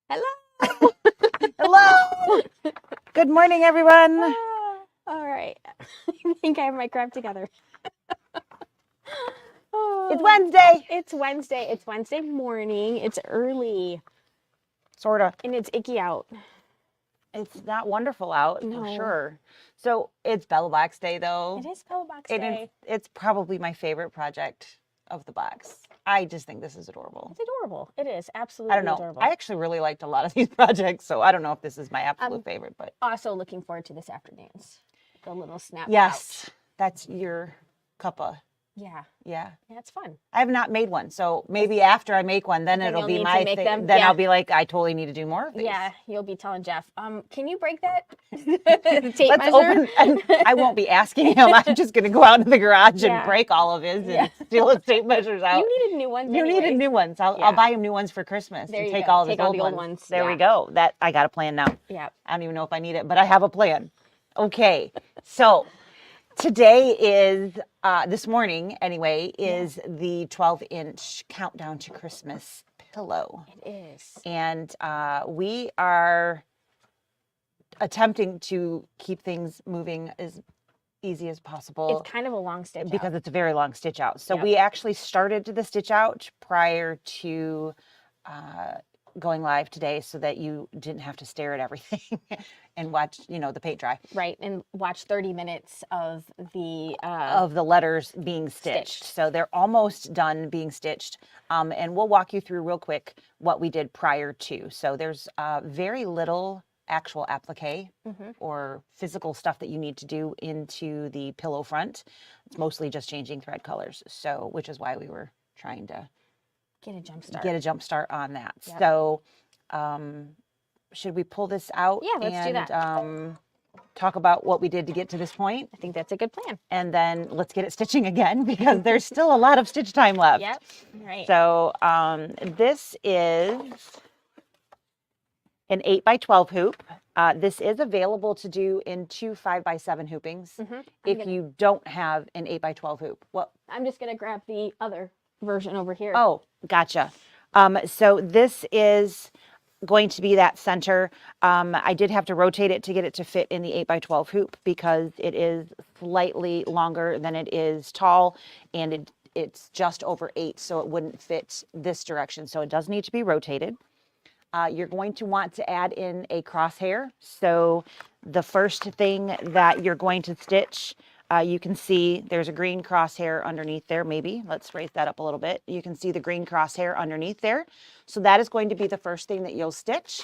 Hello. Hello. Good morning, everyone. All right. I think I have my crap together. It's Wednesday. It's Wednesday. It's Wednesday morning. It's early. Sorta. And it's icky out. It's not wonderful out for sure. So it's Bella Box Day, though. It is Bella Box Day. It's probably my favorite project of the box. I just think this is adorable. It's adorable. It is absolutely I don't know. adorable. I actually really liked a lot of these projects, so I don't know if this is my absolute favorite, but also looking forward to this afternoon's. The little snap. Yes, that's your cuppa. Yeah. Yeah. Yeah, it's fun. I have not made one, so maybe after I make one, then it'll be my thing. Then I'll be like, I totally need to do more of these. Yeah, you'll be telling Jeff, can you break that tape Let's measure? open, and I won't be asking him. I'm just going to go out into the garage and break all of his and steal his tape measures out. You needed new ones. You needed new ones. I'll buy him new ones for Christmas and take all of his old ones. There we go. That I got a plan now. Yeah. I don't even know if I need it, but I have a plan. Okay, so today is, this morning anyway, is the 12-inch Countdown to Christmas pillow. It is. And we are attempting to keep things moving as easy as possible. It's kind of a long stitch because it's a very long stitch out. So we actually started the stitch out prior to going live today so that you didn't have to stare at everything and watch, the paint dry. Right, and watch 30 minutes of the letters being stitched. So they're almost done being stitched. And we'll walk you through real quick what we did prior to. So there's very little actual applique or physical stuff that you need to do into the pillow front. It's mostly just changing thread colors. So, which is why we were trying to get a jump start on that. Yep. So, should we pull this out? Yeah, let's do that. Talk about what we did to get to this point? I think that's a good plan. And then let's get it stitching again because there's still a lot of stitch time left. Yep. Right. So, this is an 8x12 hoop. This is available to do in 2 5x7 hoopings if you don't have an 8x12 hoop. Well, I'm just going to grab the other version over here. Oh, gotcha. So this is going to be that center. I did have to rotate it to get it to fit in the 8x12 hoop because it is slightly longer than it is tall, and it's just over 8, so it wouldn't fit this direction. So it does need to be rotated. You're going to want to add in a crosshair. So the first thing that you're going to stitch, you can see there's a green crosshair underneath there, maybe. Let's raise that up a little bit. You can see the green crosshair underneath there. So that is going to be the first thing that you'll stitch.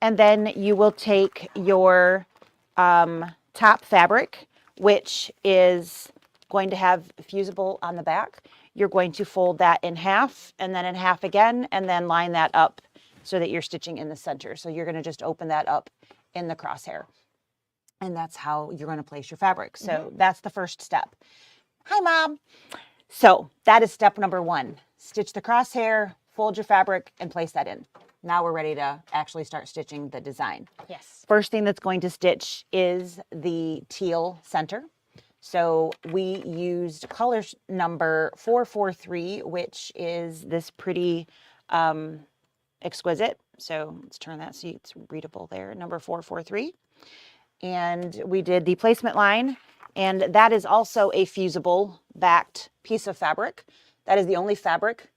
And then you will take your top fabric, which is going to have fusible on the back. You're going to fold that in half and then in half again, and then line that up so that you're stitching in the center. So you're going to just open that up in the crosshair. And that's how you're going to place your fabric. So that's the first step. Hi, Mom. So that is step number 1. Stitch the crosshair, fold your fabric, and place that in. Now we're ready to actually start stitching the design. Yes. First thing that's going to stitch is the teal center. So we used color number 443, which is this pretty exquisite. So let's turn that so it's readable there, number 443. And we did the placement line, and that is also a fusible backed piece of fabric. That is the only fabric,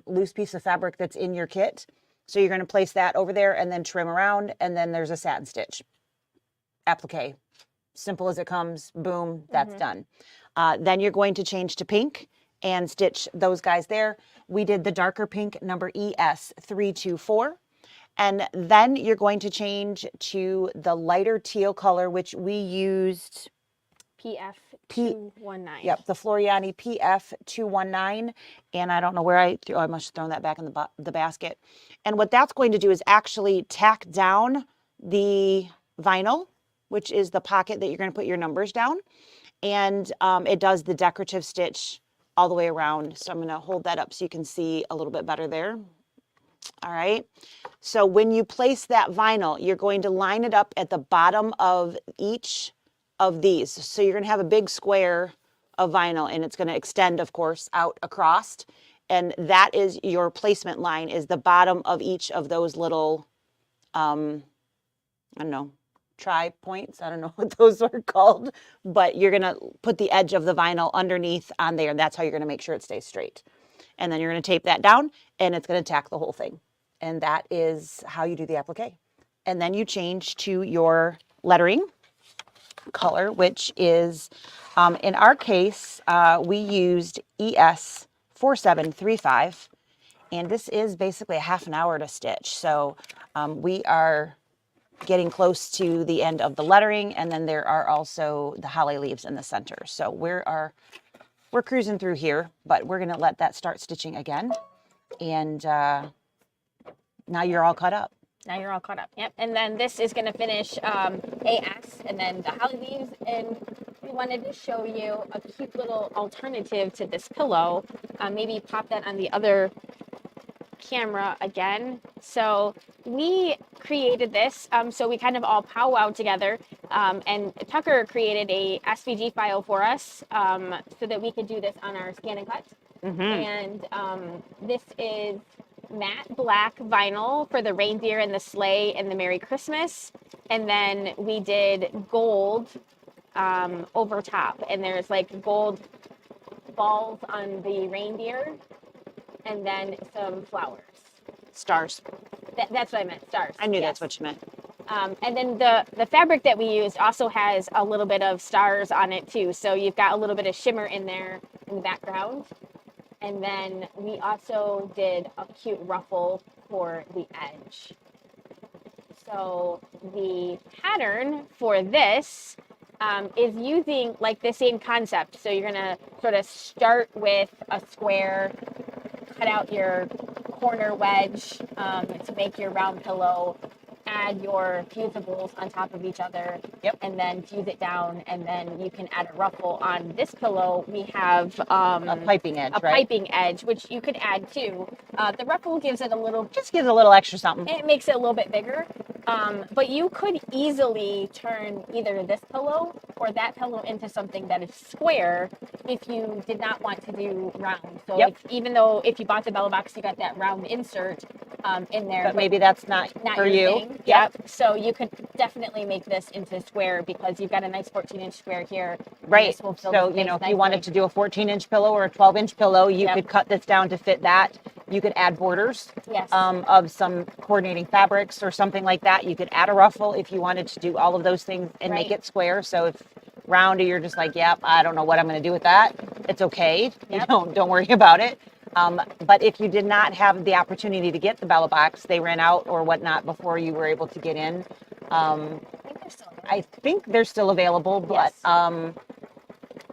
loose piece of fabric that's in your kit. So you're going to place that over there and then trim around, and then there's a satin stitch. Applique. Simple as it comes, boom, that's done. Then you're going to change to pink and stitch those guys there. We did the darker pink, number ES324. And then you're going to change to the lighter teal color, which we used PF219. Yep, the Floriani PF219. And I don't know where I must have thrown that back in the basket. And what that's going to do is actually tack down the vinyl, which is the pocket that you're going to put your numbers down. And it does the decorative stitch all the way around. So I'm going to hold that up so you can see a little bit better there. All right. So when you place that vinyl, you're going to line it up at the bottom of each of these. So you're going to have a big square of vinyl, and it's going to extend, of course, out across. And that is your placement line, is the bottom of each of those little, I don't know, tri-points. I don't know what those are called, but you're going to put the edge of the vinyl underneath on there. And that's how you're going to make sure it stays straight. And then you're going to tape that down and it's going to tack the whole thing. And that is how you do the applique. And then you change to your lettering color, which is, in our case, we used ES 4735. And this is basically a half an hour to stitch. So we are getting close to the end of the lettering, and then there are also the holly leaves in the center. So we're cruising through here, but we're gonna let that start stitching again. And now you're all caught up. Now you're all caught up. Yep. And then this is going to finish AS and then the holly leaves. And we wanted to show you a cute little alternative to this pillow. Maybe pop that on the other camera again. So we created this. So we kind of all powwow together. And Tucker created a SVG file for us so that we could do this on our scan and cut. Mm-hmm. And this is matte black vinyl for the reindeer and the sleigh and the Merry Christmas. And then we did gold over top. And there's like gold balls on the reindeer and then some flowers. Stars. That's what I meant, stars. I knew yes. that's what you meant. And then the fabric that we used also has a little bit of stars on it too. So you've got a little bit of shimmer in there in the background. And then we also did a cute ruffle for the edge. So the pattern for this is using like the same concept. So you're gonna sort of start with a square, cut out your corner wedge to make your round pillow, add your fusibles on top of each other, yep, and then fuse it down, and then you can add a ruffle. On this pillow, we have a piping edge, piping edge, which you could add too. The ruffle gives it a little, just gives a little extra something. It makes it a little bit bigger. But you could easily turn either this pillow or that pillow into something that is square if you did not want to do round. So yep, even though if you bought the Bella Box, you got that round insert in there. But maybe that's not for you. Thing. Yep. So you could definitely make this into square because you've got a nice 14-inch square here. Right. So, you know, if you wanted to do a 14-inch pillow or a 12-inch pillow, you could cut this down to fit that. You could add borders of some coordinating fabrics or something like that. You could add a ruffle if you wanted to do all of those things and make it square. So if round, you're just like, yep, I don't know what I'm going to do with that. It's okay. Yep. Don't worry about it. But if you did not have the opportunity to get the Bella Box, they ran out or whatnot before you were able to get in. I think they're still available, but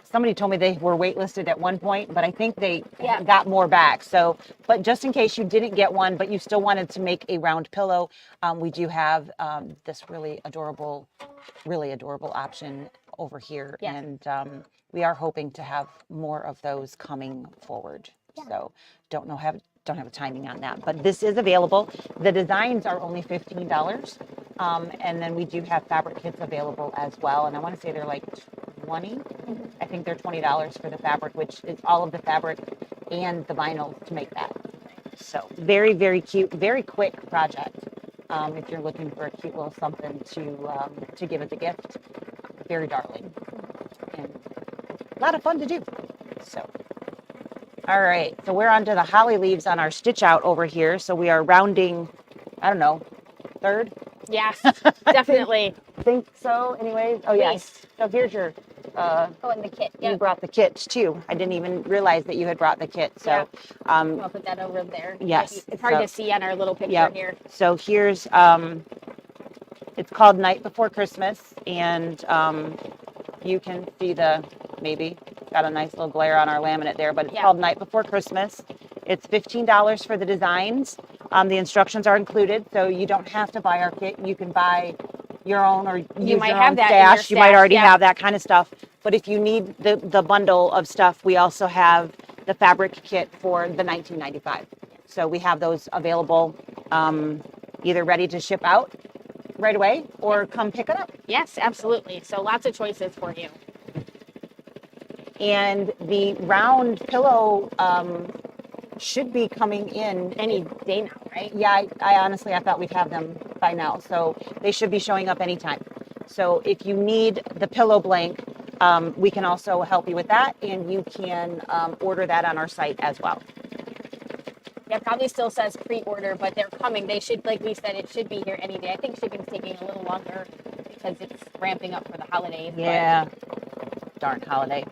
somebody told me they were waitlisted at one point, but I think they got more back. So, but just in case you didn't get one, but you still wanted to make a round pillow, we do have this really adorable option over here. Yeah. And we are hoping to have more of those coming forward. Yeah. So don't have a timing on that, but this is available. The designs are only $15. And then we do have fabric kits available as well. And I want to say they're like 20. Mm-hmm. I think they're $20 for the fabric, which is all of the fabric and the vinyl to make that. So very, very cute, very quick project. If you're looking for a cute little something to give as a gift, very darling and a lot of fun to do. So. All right, so we're onto the holly leaves on our stitch out over here. So we are rounding, I don't know, third? Yes, definitely. I think so, anyways. Oh, yes. So here's your... and the kit. Yep. You brought the kits, too. I didn't even realize that you had brought the kit. So, I'll put that over there. Yes. It's hard to see on our little picture here. So here's, it's called Night Before Christmas. And you can see maybe got a nice little glare on our laminate there, but it's called Night Before Christmas. It's $15 for the designs. The instructions are included, so you don't have to buy our kit. You can buy your own or use might your have own that stash. You might already yeah. have that kind of stuff. But if you need the bundle of stuff, we also have the fabric kit for the $19.95. So we have those available, either ready to ship out right away or come pick it up. Yes, absolutely. So lots of choices for you. And the round pillow should be coming in Any day now, right? Yeah, I honestly, I thought we'd have them by now. So they should be showing up anytime. So if you need the pillow blank, we can also help you with that. And you can order that on our site as well. Yeah, probably still says pre-order, but they're coming. They should, like we said, it should be here any day. I think shipping's taking a little longer because it's ramping up for the holidays. Yeah. Darn holiday.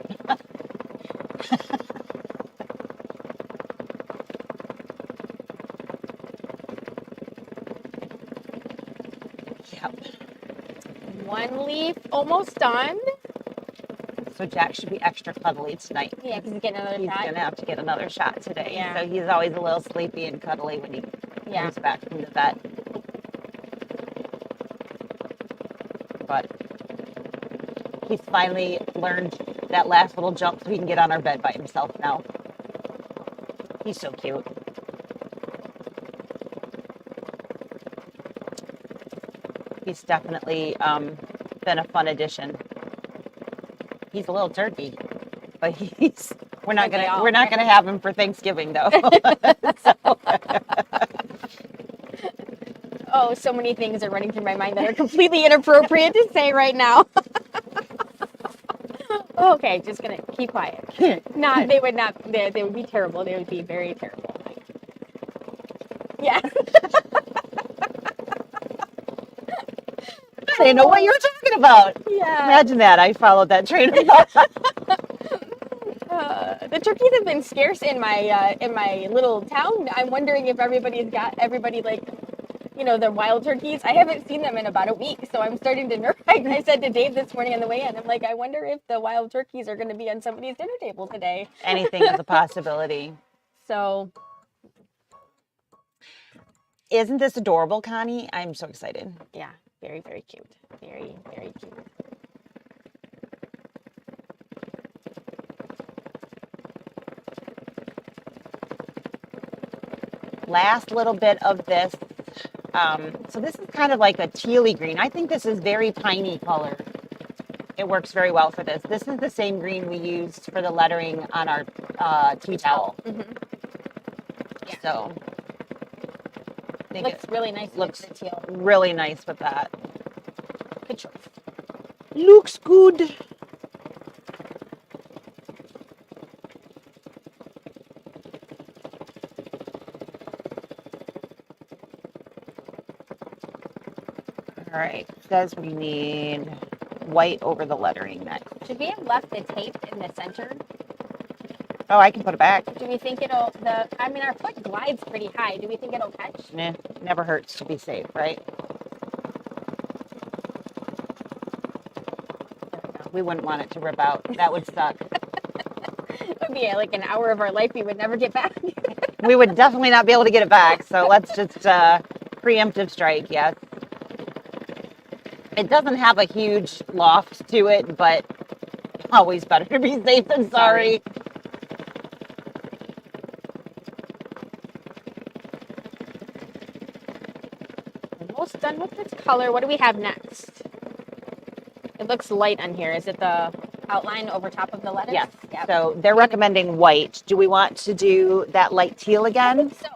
Yep. One leaf almost done. So Jack should be extra cuddly tonight. Yeah, because he's getting another He's shot. going to have to get another shot today. Yeah. So he's always a little sleepy and cuddly when he comes back from the vet. But he's finally learned that last little jump so he can get on our bed by himself now. He's so cute. He's definitely been a fun addition. He's a little turkey, but we're not gonna have him for Thanksgiving though. Oh, so many things are running through my mind that are completely inappropriate to say right now. Okay, just gonna keep quiet. They would be terrible. They would be very terrible. Yeah. I didn't know what you were talking about. Yeah. Imagine that. I followed that train of thought. The turkeys have been scarce in my little town. I'm wondering if everybody like, the wild turkeys. I haven't seen them in about a week, so I'm starting to nerve. I said to Dave this morning on the way in, I'm like, I wonder if the wild turkeys are going to be on somebody's dinner table today. Anything is a possibility. So, isn't this adorable, Connie? I'm so excited. yeah, very, very cute. Very, very cute. Last little bit of this. So this is kind of like a tealy green. I think this is very piney color. It works very well for this. This is the same green we used for the lettering on our tea towel. Mm-hmm. Yeah. So I think Looks really nice. Looks with the teal. really nice with that. Good choice. Looks good. All right, says we need white over the lettering next. Should we have left the tape in the center? Oh, I can put it back. Do we think our foot glides pretty high. Do we think it'll catch? Nah, never hurts to be safe, right? We wouldn't want it to rip out. That would suck. It would be like an hour of our life we would never get back. We would definitely not be able to get it back. So let's just preemptive strike, yes. It doesn't have a huge loft to it, but always better to be safe than sorry. Almost done with this color. What do we have next? It looks light on here. Is it the outline over top of the letters? Yes. Yep. So they're recommending white. Do we want to do that light teal I again? think so.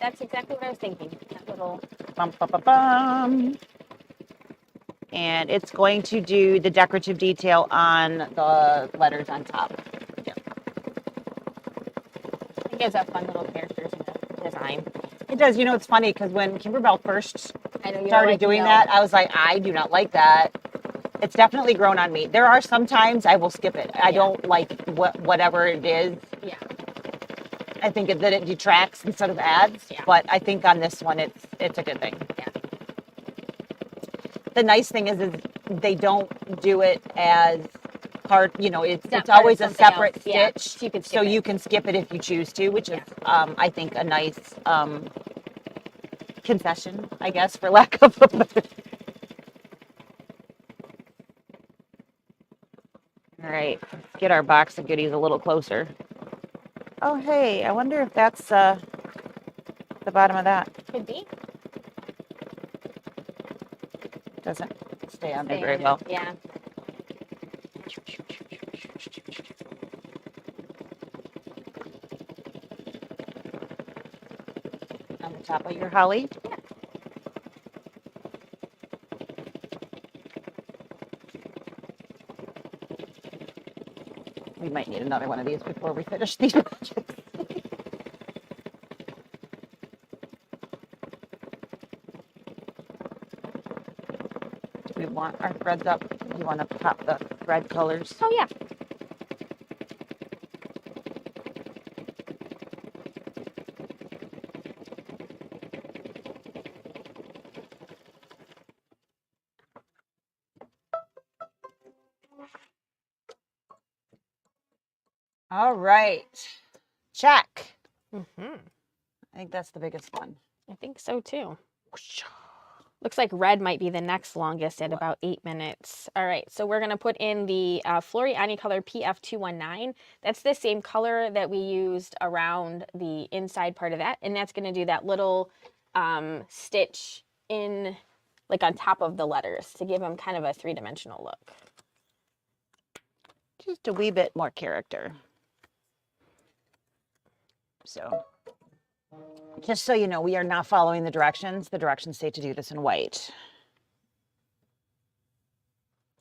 That's exactly what I was thinking. That little. Bum, bum, bum, bum. And it's going to do the decorative detail on the letters on top. It gives up fun little characters in the design. It does. It's funny because when Kimberbell first I know you started doing that, I was like, I do not like that. It's definitely grown on me. There are some times I will skip it. I don't like whatever it is. Yeah. I think that it detracts instead of adds. Yeah. But I think on this one, it's a good thing. Yeah. The nice thing is they don't do it as part. It's part always of a something separate else. Yeah, stitch, so you can skip it if you choose to, which is I think a nice concession, I guess, for lack of a better. All right, let's get our box of goodies a little closer. Oh, hey, I wonder if that's the bottom of that. Could be. Doesn't stay on there very well. Yeah. on the top of your holly. We might need another one of these before we finish these projects. Do we want our threads up? Do you want to pop the thread colors? Oh, yeah. All right. Check. Mm-hmm. I think that's the biggest one. I think so too. Looks like red might be the next longest at about 8 minutes. All right, so we're gonna put in the Floriani color PF219. That's the same color that we used around the inside part of that, and that's gonna do that little stitch in, like on top of the letters to give them kind of a three-dimensional look. Just a wee bit more character. So, just so you know, we are not following the directions. The directions say to do this in white.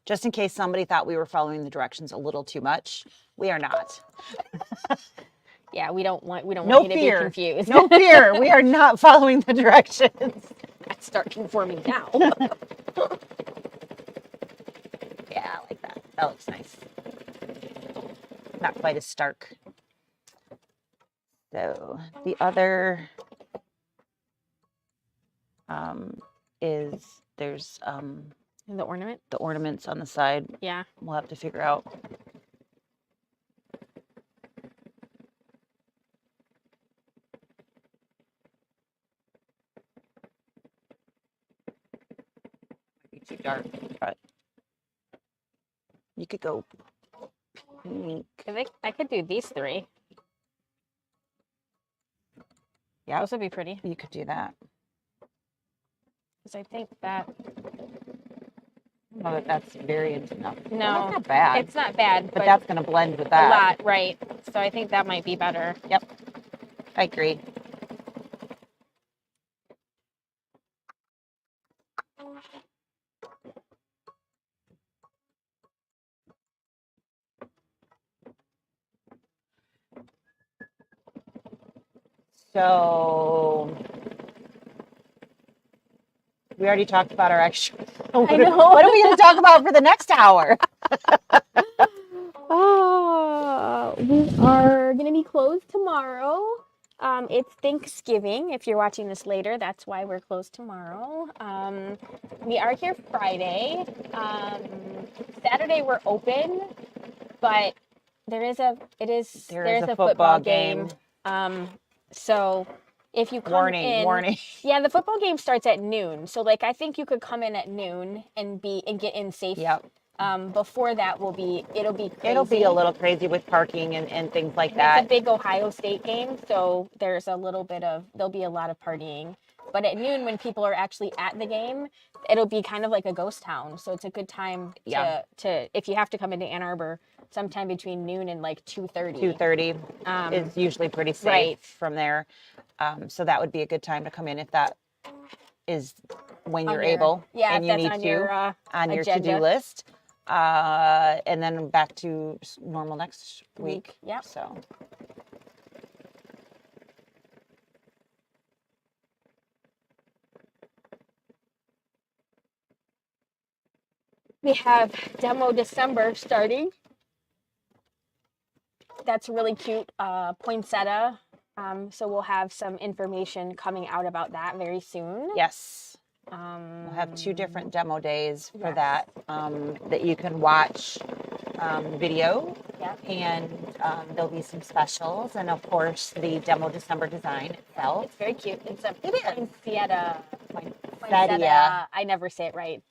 Just in case somebody thought we were following the directions a little too much, we are not. Yeah, we don't want you to be confused. No fear. We are not following the directions. I'd start conforming now. Yeah, I like that. That looks nice. Not quite as stark. So the other is there's The ornament? the ornaments on the side. Yeah. We'll have to figure out. Might be too dark, but you could go pink. I could do these three. Yeah, Those would be pretty. you could do that. Because I think that... Oh, that's variant enough. No, Well, that's not bad. it's not bad, But that's going to blend with that. a lot, right. So I think that might be better. Yep, I agree. So we already talked about our extra. I know. What are we going to talk about for the next hour? We are going to be closed tomorrow. It's Thanksgiving. If you're watching this later, that's why we're closed tomorrow. We are here Friday. Saturday we're open, but there is a football game. So if you come in, Warning. yeah, the football game starts at noon. So like I think you could come in at noon and get in safe. Yep. Before that it'll be crazy. It'll be a little crazy with parking and things like that. It's a big Ohio State game, so there'll be a lot of partying. But at noon, when people are actually at the game, it'll be kind of like a ghost town. So it's a good time to if you have to come into Ann Arbor, sometime between noon and like 2:30. 2:30 is usually pretty safe from there. So that would be a good time to come in if that is when you're able and you need to on your to-do list. And then back to normal next week. Yep. So. We have Demo December starting. That's really cute. Poinsettia. So we'll have some information coming out about that very soon. Yes. We'll have 2 different demo days for that that you can watch video. Yep. And there'll be some specials. And of course, the Demo December design itself. It's very cute. It's a Poinsettia. poinsettia. I never say it right.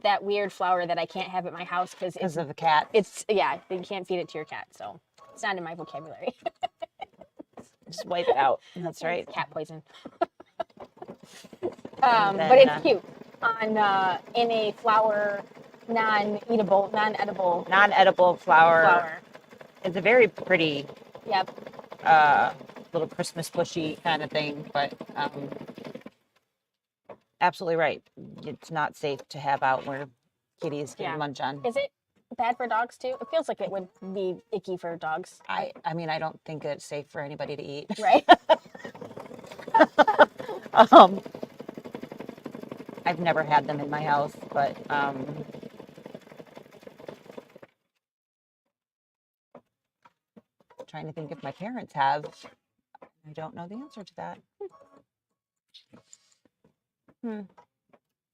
That weird flower that I can't have at my house because of the cat. You can't feed it to your cat, so it's not in my vocabulary. Just wipe it out. That's right. It's cat poison. But it's cute on in a flower, non-edible flower. It's a very pretty Yep. little Christmas bushy kind of thing. But absolutely right. It's not safe to have out where kitties can Yeah. munch on. Is it bad for dogs too? It feels like it would be icky for dogs. I mean, I don't think it's safe for anybody to eat. Right? I've never had them in my house, but trying to think if my parents have. I don't know the answer to that.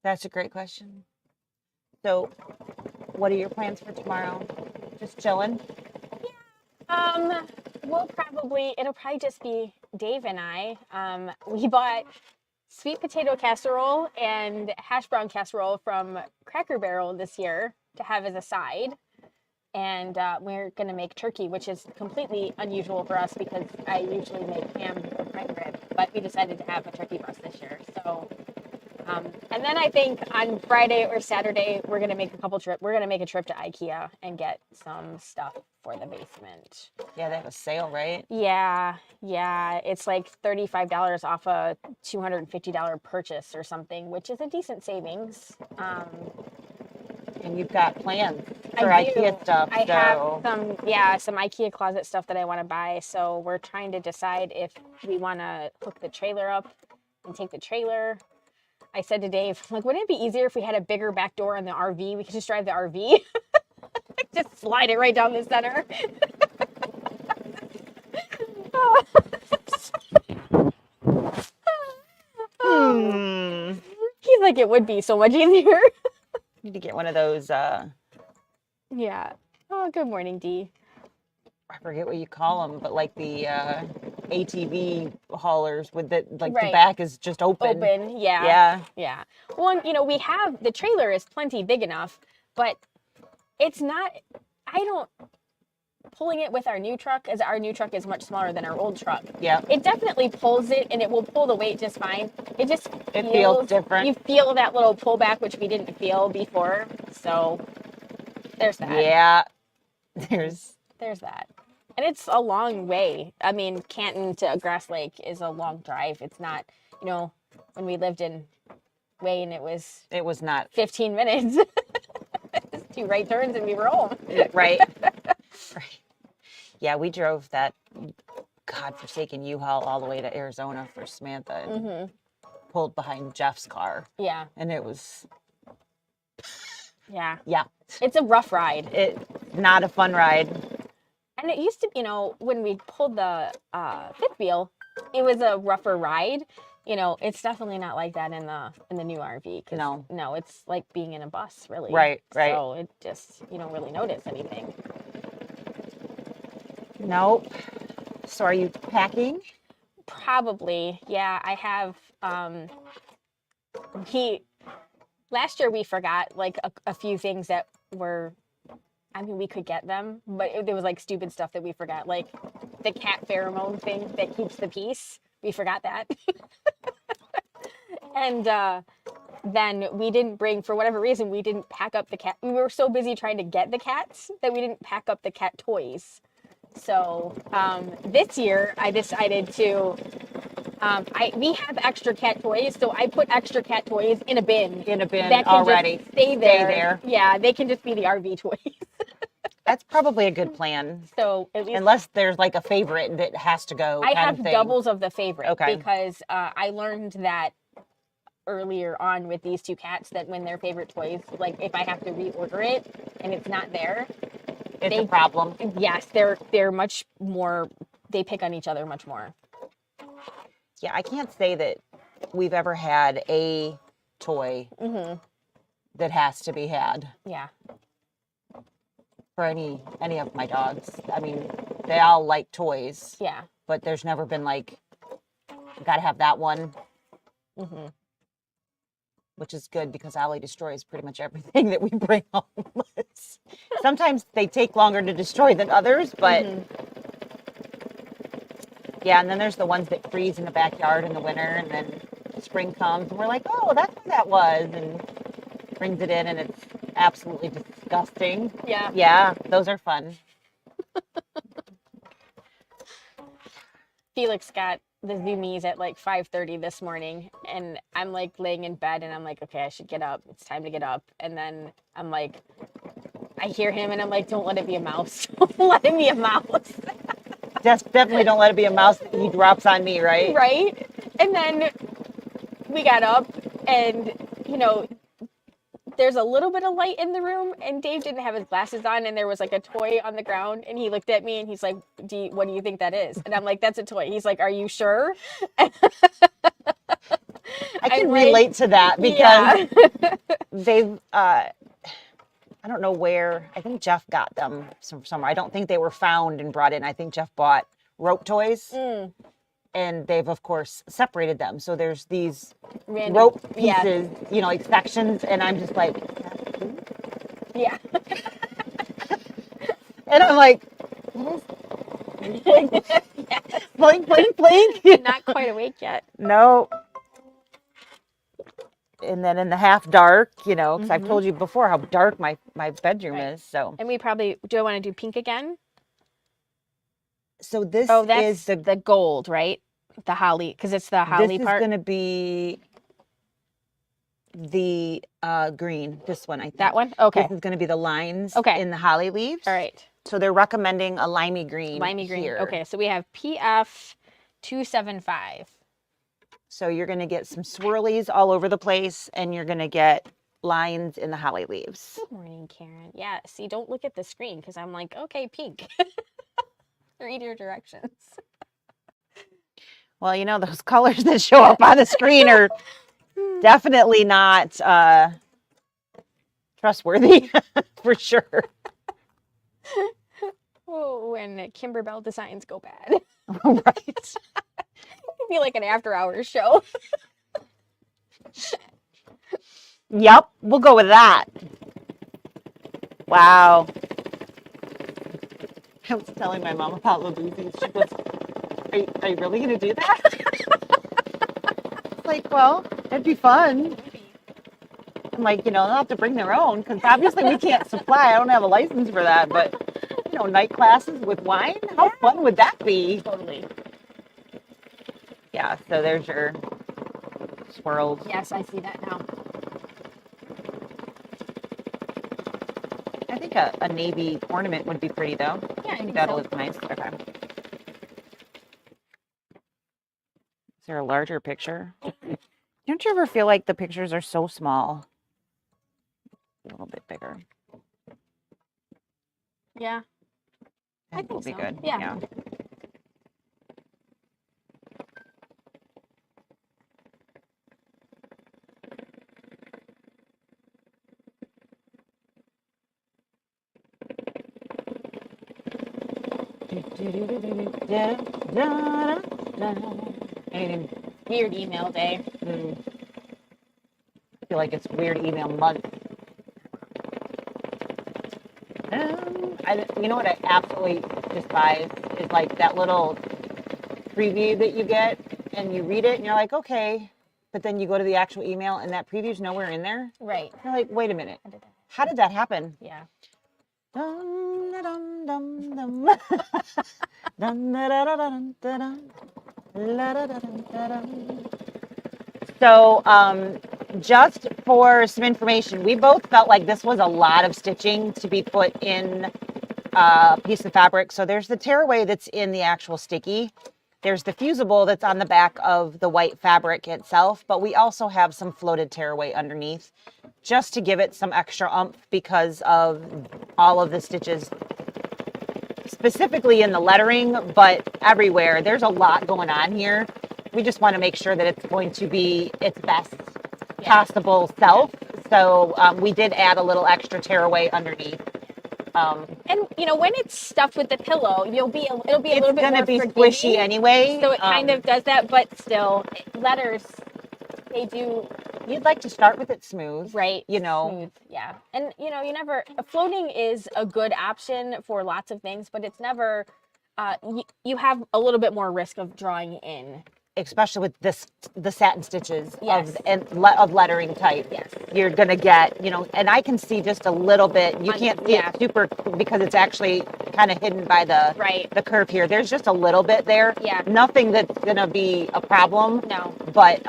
That's a great question. So, what are your plans for tomorrow? Just chilling? It'll probably just be Dave and I. We bought sweet potato casserole and hash brown casserole from Cracker Barrel this year to have as a side. And we're going to make turkey, which is completely unusual for us because I usually make ham or prime rib, but we decided to have a turkey breast this year. So, and then I think on Friday or Saturday, we're going to make We're going to make a trip to IKEA and get some stuff for the basement. Yeah, they have a sale, right? Yeah. It's like $35 off a $250 purchase or something, which is a decent savings. And you've got plans for IKEA stuff. I have some IKEA closet stuff that I want to buy. So we're trying to decide if we want to hook the trailer up and take the trailer. I said to Dave, like, wouldn't it be easier if we had a bigger back door in the RV? We could just drive the RV. Just slide it right down the center. He's like, it would be so much easier. Need to get one of those. Yeah. Oh, good morning, Dee. I forget what you call them, but like the ATV haulers with the the Right. back is just open. Open, yeah. Yeah. Well, we have the trailer is plenty big enough, but it's not. Pulling it with our new truck, as our new truck is much smaller than our old truck. Yeah. It definitely pulls it, and it will pull the weight just fine. It feels different. You feel that little pullback, which we didn't feel before. So there's that. Yeah. There's that. And it's a long way. I mean, Canton to Grass Lake is a long drive. It's not, when we lived in Wayne, it was not 15 minutes. It's 2 right turns and we were home. Right. Right. Yeah, we drove that godforsaken U-Haul all the way to Arizona for Samantha and pulled behind Jeff's car. Yeah. And it was Yeah. Yeah. It's a rough ride. It's not a fun ride. And it used to, when we pulled the fifth wheel, it was a rougher ride. It's definitely not like that in the new RV. No, it's like being in a bus, really. Right. So it just, you don't really notice anything. Nope. So are you packing? Probably. Yeah, I have. Last year we forgot like a few things that were, we could get them, but there was like stupid stuff that we forgot, like the cat pheromone thing that keeps the peace. We forgot that. And then we didn't bring, for whatever reason, we didn't pack up the cat. We were so busy trying to get the cats that we didn't pack up the cat toys. So this year I decided to, we have extra cat toys, so I put extra cat toys in a bin. That can already just stay there. Stay there. Yeah, they can just be the RV toys. That's probably a good plan. So at least, unless there's like a favorite that has to go. I have doubles of the favorite. Okay. Because I learned that earlier on with these 2 cats that when their favorite toys, like if I have to reorder it and it's not there, it's a problem. Yes, they're much more. They pick on each other much more. Yeah, I can't say that we've ever had a toy that has to be had. Yeah. For any of my dogs. I mean, they all like toys. Yeah. But there's never been like, got to have that one. Which is good because Allie destroys pretty much everything that we bring home. Sometimes they take longer to destroy than others, but yeah, and then there's the ones that freeze in the backyard in the winter, and then spring comes and we're like, oh, that's what that was, and brings it in and it's absolutely disgusting. Yeah. Yeah, those are fun. Felix got the zoomies at like 5:30 this morning, and I'm like laying in bed and I'm like, okay, I should get up. It's time to get up. And then I'm like, I hear him and I'm like, don't let it be a mouse. Don't let it be a mouse. Just definitely don't let it be a mouse that he drops on me, right? Right? And then we got up and, you know, there's a little bit of light in the room, and Dave didn't have his glasses on, and there was like a toy on the ground, and he looked at me and he's like, what do you think that is? And I'm like, that's a toy. He's like, are you sure? I can I'm relate like, to that because yeah. they've, I don't know where, I think Jeff got them somewhere. I don't think they were found and brought in. I think Jeff bought rope toys. Mm, And they've of course separated them. So there's these random, rope yeah, pieces, you know, like sections, and I'm just like, yeah. and I'm like, blink, Yes. blink, blink, blink. Not quite awake yet. No. And then in the half dark, you know, because I've told you before how dark my bedroom Right. is. So And we probably, do I want to do pink again? this Oh, that's is the gold, right? The holly, because it's the holly this is part. going to be the green. This one, I think. That one? Okay. This is going to be the lines Okay. in the holly leaves. All right. So they're recommending a limey green. Limey green. Here. Okay, so we have PF 275. So you're going to get some swirlies all over the place, and you're going to get lines in the holly leaves. Good morning, Karen. Yeah, see, don't look at the screen because I'm like, okay, pink. Read your directions. Well, you know, those colors that show up on the screen are definitely not trustworthy for sure. Oh, when Kimberbell designs go bad. Right. It'd be like an after-hours show. Yep, we'll go with that. Wow. I was telling my mom about Labuzi's. She goes, are you really going to do that? It's like, well, it'd be fun. I'm like, you know, they'll have to bring their own because obviously we can't supply. I don't have a license for that, but, you know, night classes with wine? How fun would that be? Totally. Yeah, so there's your swirls. Yes, I see that now. I think a navy ornament would be pretty, though. Yeah, I think That'll so. look nice. Okay. Is there a larger picture? Don't you ever feel like the pictures are so small? A little bit bigger. Yeah. I That will think be so. good. Yeah. Anything? Weird email day. I feel like it's weird email month. You know what I absolutely despise is like that little preview that you get and you read it and you're like, okay, but then you go to the actual email and that preview's nowhere in there. Right. You're like, wait a minute, how did that happen? Yeah. Dum, da, dum, dum, dum. Dum, da, da, da, dum, da, dum. La, da, da, dum, da, dum. So, just for some information, we both felt like this was a lot of stitching to be put in a piece of fabric. So there's the tearaway that's in the actual sticky. There's the fusible that's on the back of the white fabric itself, but we also have some floated tearaway underneath just to give it some extra oomph because of all of the stitches, specifically in the lettering, but everywhere. There's a lot going on here. We just want to make sure that it's going to be its best possible self. So we did add a little extra tearaway underneath. And you know, when it's stuffed with the pillow, it'll be a little bit more It's going to be forgiving, squishy anyway. so it kind of does that, but still, letters, they do. You'd like to start with it smooth, Right. You know, Smooth, yeah. And you know, floating is a good option for lots of things, but it's never. You have a little bit more risk of drawing in especially with the satin stitches Yes. of lettering type. Yes. You're gonna get, and I can see just a little bit. You can't see yeah. it super because it's actually kind of hidden by the Right. the curve here. There's just a little bit there. Yeah. Nothing that's gonna be a problem. No. But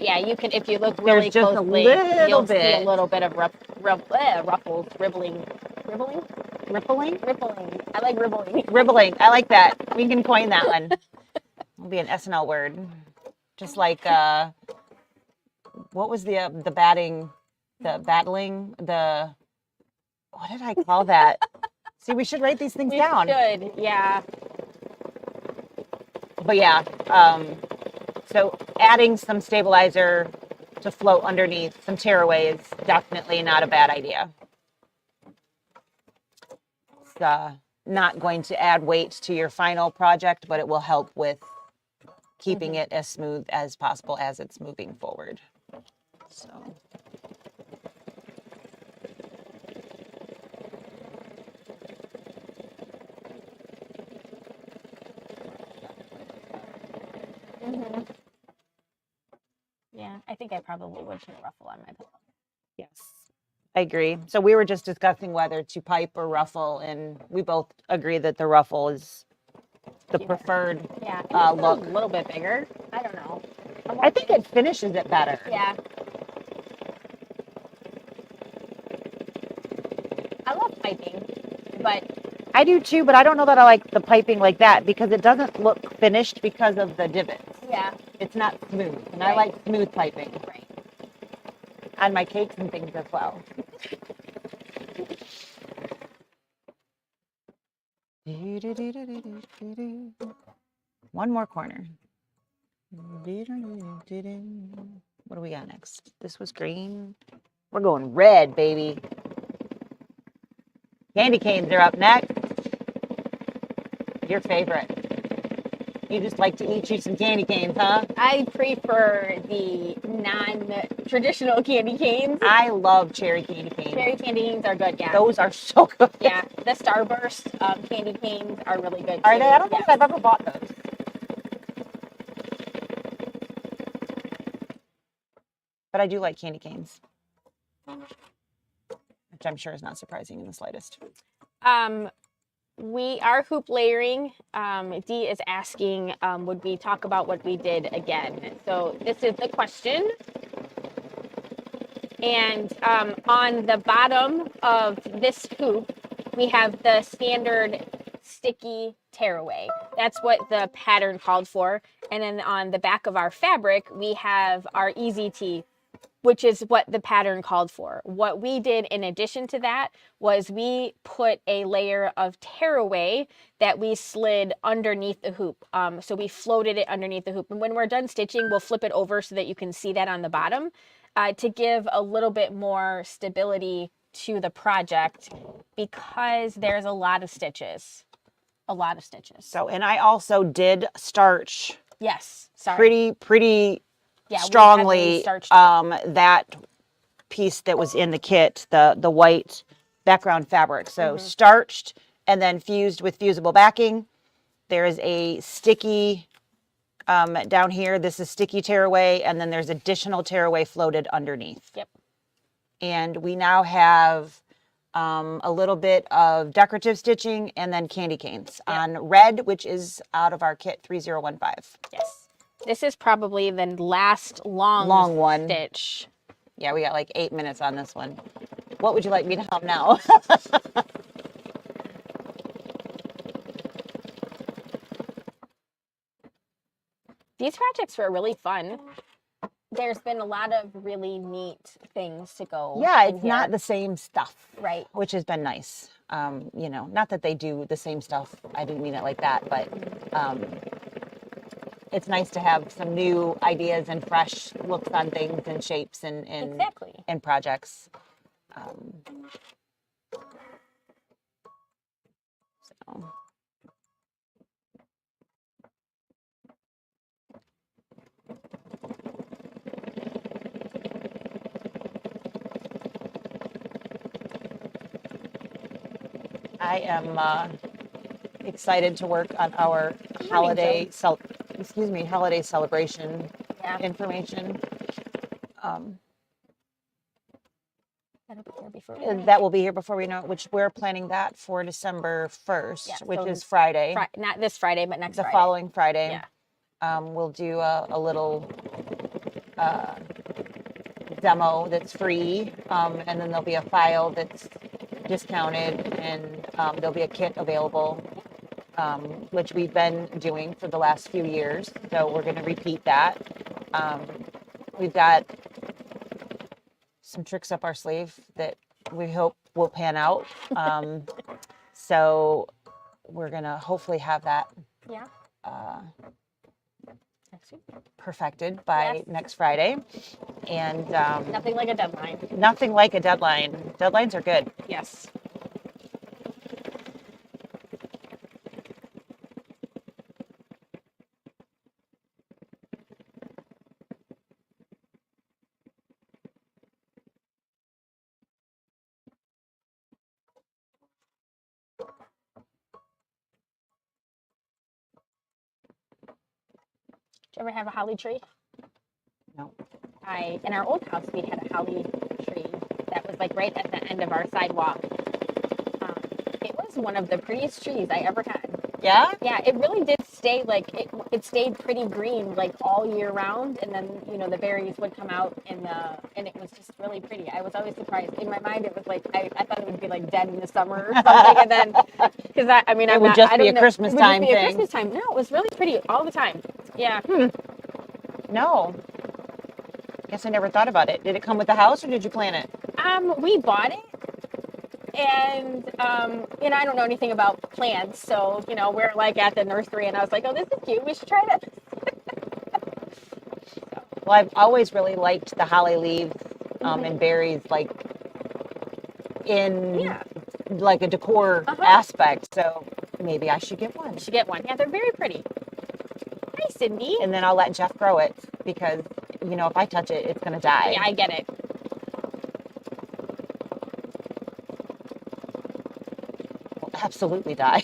yeah, you can, if you look really there's just closely, a little you'll see a bit. little bit of ruffles, rippling. Rippling. I like rippling. Ribbling. I like that. We can coin that one. It'll be an SNL word. Just like what was the battling, what did I call that? See, we should write these things down. We should, yeah. But yeah, so adding some stabilizer to float underneath some tearaway is definitely not a bad idea. It's not going to add weight to your final project, but it will help with keeping it as smooth as possible as it's moving forward. So. Yeah, I think I probably would put a ruffle on my pillow. Yes, I agree. So we were just discussing whether to pipe or ruffle, and we both agree that the ruffle is the preferred Yeah, look. a little bit bigger. I don't know. I think it finishes it better. Yeah. I love piping, but I do too, but I don't know that I like the piping like that because it doesn't look finished because of the divots. yeah. It's not smooth, and I Right. like smooth piping Right. on my cakes and things as well. One more corner. What do we got next? This was green. We're going red, baby. Candy canes are up next. Your favorite. You just like to eat you some candy canes, huh? I prefer the non-traditional candy canes. I love cherry candy canes. Cherry candy canes are good, yeah. Those are so good. Yeah, the Starburst candy canes are really good too. Are they? I don't think I've ever bought those. But I do like candy canes, which I'm sure is not surprising in the slightest. We are hoop layering. Dee is asking, would we talk about what we did again? So this is the question. And on the bottom of this hoop, we have the standard sticky tearaway. That's what the pattern called for. And then on the back of our fabric, we have our easy tee, which is what the pattern called for. What we did in addition to that was we put a layer of tearaway that we slid underneath the hoop. So we floated it underneath the hoop. And when we're done stitching, we'll flip it over so that you can see that on the bottom to give a little bit more stability to the project because there's a lot of stitches. A lot of stitches. So, and I also did starch. Yes, sorry. Pretty yeah, strongly that piece that was in the kit, the white background fabric. So starched and then fused with fusible backing. There is a sticky down here. This is sticky tearaway, and then there's additional tearaway floated underneath. Yep. And we now have a little bit of decorative stitching and then candy canes on red, which is out of our kit 3015. Yes. This is probably the last long one. Stitch. Yeah, we got like 8 minutes on this one. What would you like me to hum now? These projects were really fun. There's been a lot of really neat things to go. Yeah, it's not the same stuff. Right. Which has been nice. Not that they do the same stuff. I didn't mean it like that, but it's nice to have some new ideas and fresh looks on things and shapes and exactly. and projects. So. I am excited to work on our holiday excuse me, holiday celebration Yeah. information. That'll be here before we know it. That will be here before we know it, which we're planning that for December 1st, Yeah, which so is Friday, not this Friday, but next the Friday. following Friday. Yeah. We'll do a little demo that's free, and then there'll be a file that's discounted, and there'll be a kit available, which we've been doing for the last few years. So we're going to repeat that. We've got some tricks up our sleeve that we hope will pan out. So we're going to hopefully have that Yeah. Next week. perfected by Yes. next Friday. And Nothing like a deadline. nothing like a deadline. Deadlines are good. Yes. Did you ever have a holly tree? No. In our old house, we had a holly tree that was like right at the end of our sidewalk. It was one of the prettiest trees I ever had. Yeah? Yeah, it really did stay like it stayed pretty green like all year round, and then the berries would come out and it was just really pretty. I was always surprised. In my mind, it was like I thought it would be like dead in the summer or something, and then because I mean It would just be a Christmas time It would just be a thing. Christmas time. No, it was really pretty all the time. Yeah. No. Guess I never thought about it. Did it come with the house or did you plant it? We bought it. And, I don't know anything about plants. So, we're like at the nursery and I was like, oh, this is cute. We should try this. Well, I've always really liked the holly leaves and berries, like in like a decor aspect. So maybe I should get one. You should get one. Yeah, they're very pretty. Hi, Cindy. And then I'll let Jeff grow it because, if I touch it, it's going to die. Yeah, I get it. Absolutely die.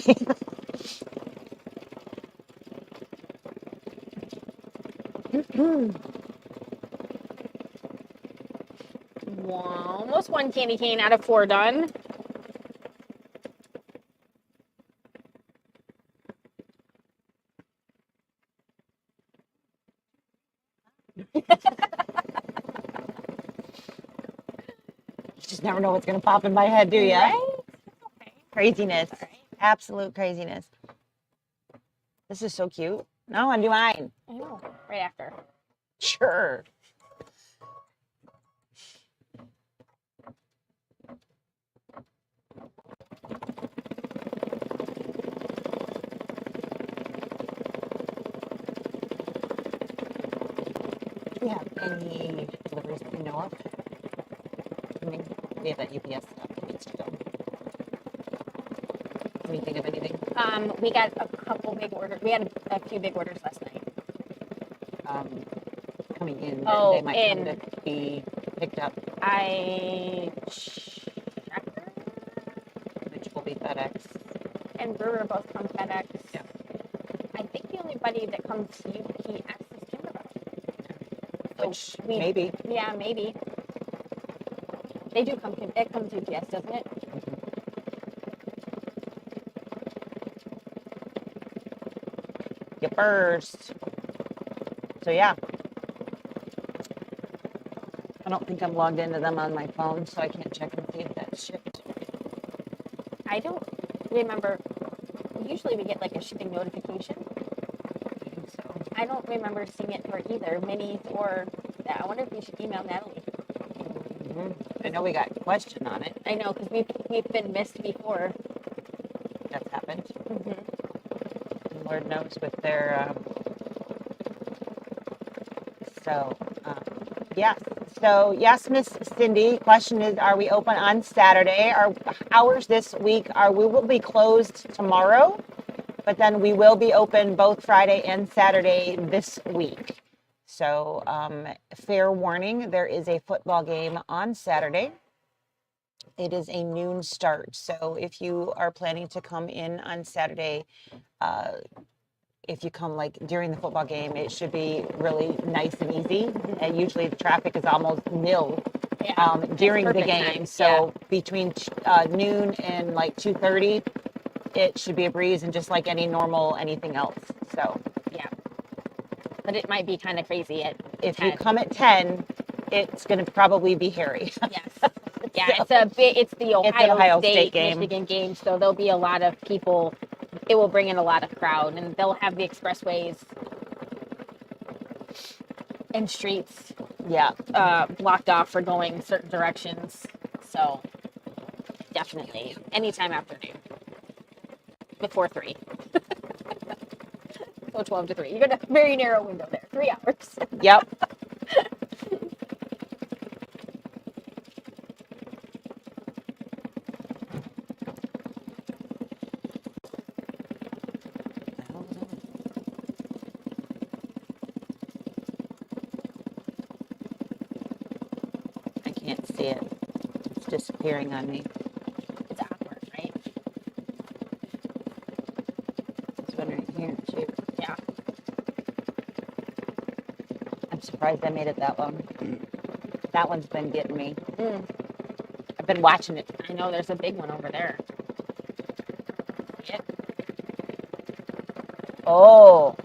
Wow, almost one candy cane out of 4 done. You just never know what's going to pop in my head, do you? Right? Okay. Craziness. All right. Absolute craziness. This is so cute. No, undo mine. I know. Right after. Sure. Do we have any deliveries that you know of? I mean, we have that UPS stuff that needs to go. Anything of anything? We got a couple big orders. We had a few big orders last night. Coming in. Oh, they might come to be picked up. I checked Which will be FedEx. and Brewer both come FedEx. Yeah. I think the only buddy that comes UPS is Kimberly. Which maybe. Yeah, maybe. They do come. It comes UPS, doesn't it? You first. So yeah. I don't think I'm logged into them on my phone, so I can't check and see if that's shipped. I don't remember. Usually we get like a shipping notification. I think so. I don't remember seeing it for either minis or that. I wonder if we should email Natalie. I know we got a question on it. I know, because we've been missed before. That's happened. And Lord knows with their. Yes. So, yes, Miss Cindy, question is, are we open on Saturday? Our hours this week we will be closed tomorrow, but then we will be open both Friday and Saturday this week. So, fair warning, there is a football game on Saturday. It is a noon start. So if you are planning to come in on Saturday, if you come like during the football game, it should be really nice and easy. And usually the traffic is almost nil during the perfect game. time, So between noon and like 2:30, it should be a breeze and just like any normal anything else. So Yeah. But it might be kind of crazy at if 10. you come at 10, it's going to probably be hairy. Yes. Yeah, it's the Ohio State game. Michigan game, so there'll be a lot of people. It will bring in a lot of crowd, and they'll have the expressways and streets Yeah. blocked off for going certain directions. So definitely anytime after noon, before 3. So 12 to 3. You got a very narrow window there. 3 hours. Yep. I can't see it. It's disappearing on me. It's awkward, right? This one right here too. Yeah. I'm surprised I made it that long. That one's been getting me. I've been watching it. I know there's a big one over there. Oh,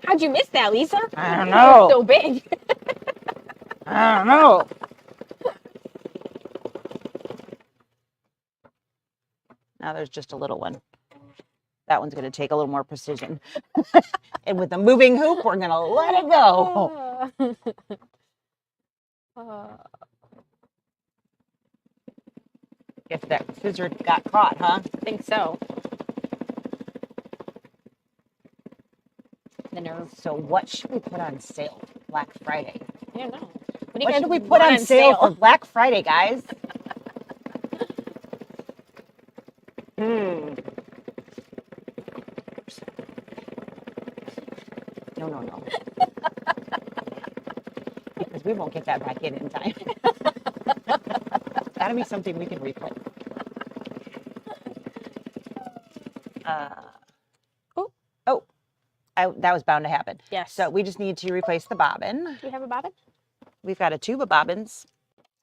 How'd you miss that, Lisa? I don't know. So big. I don't know. Now there's just a little one. That one's going to take a little more precision. And with the moving hoop, we're going to let it go. Guess that scissor got caught, huh? I think so. The nerve. So what should we put on sale for Black Friday? I don't know. What should we put on sale for Black Friday, guys? No. Because we won't get that back in time. That'll be something we can replay. That was bound to happen. Yes. So we just need to replace the bobbin. Do you have a bobbin? We've got a tube of bobbins.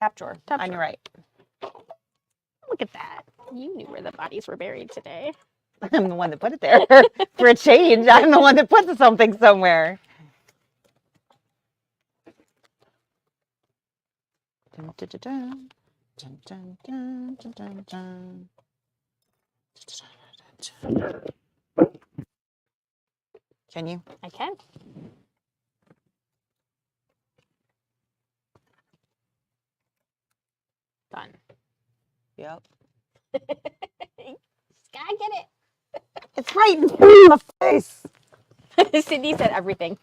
Top drawer. Top on drawer. your right. Look at that. You knew where the bodies were buried today. I'm the one that put it there. For a change, I'm the one that puts something somewhere. Dun, dun, dun, dun. Dun, dun, dun, dun, dun, dun. Can you? I can. Done. Yep. Just gotta get It's right in the face. it. Sydney said everything.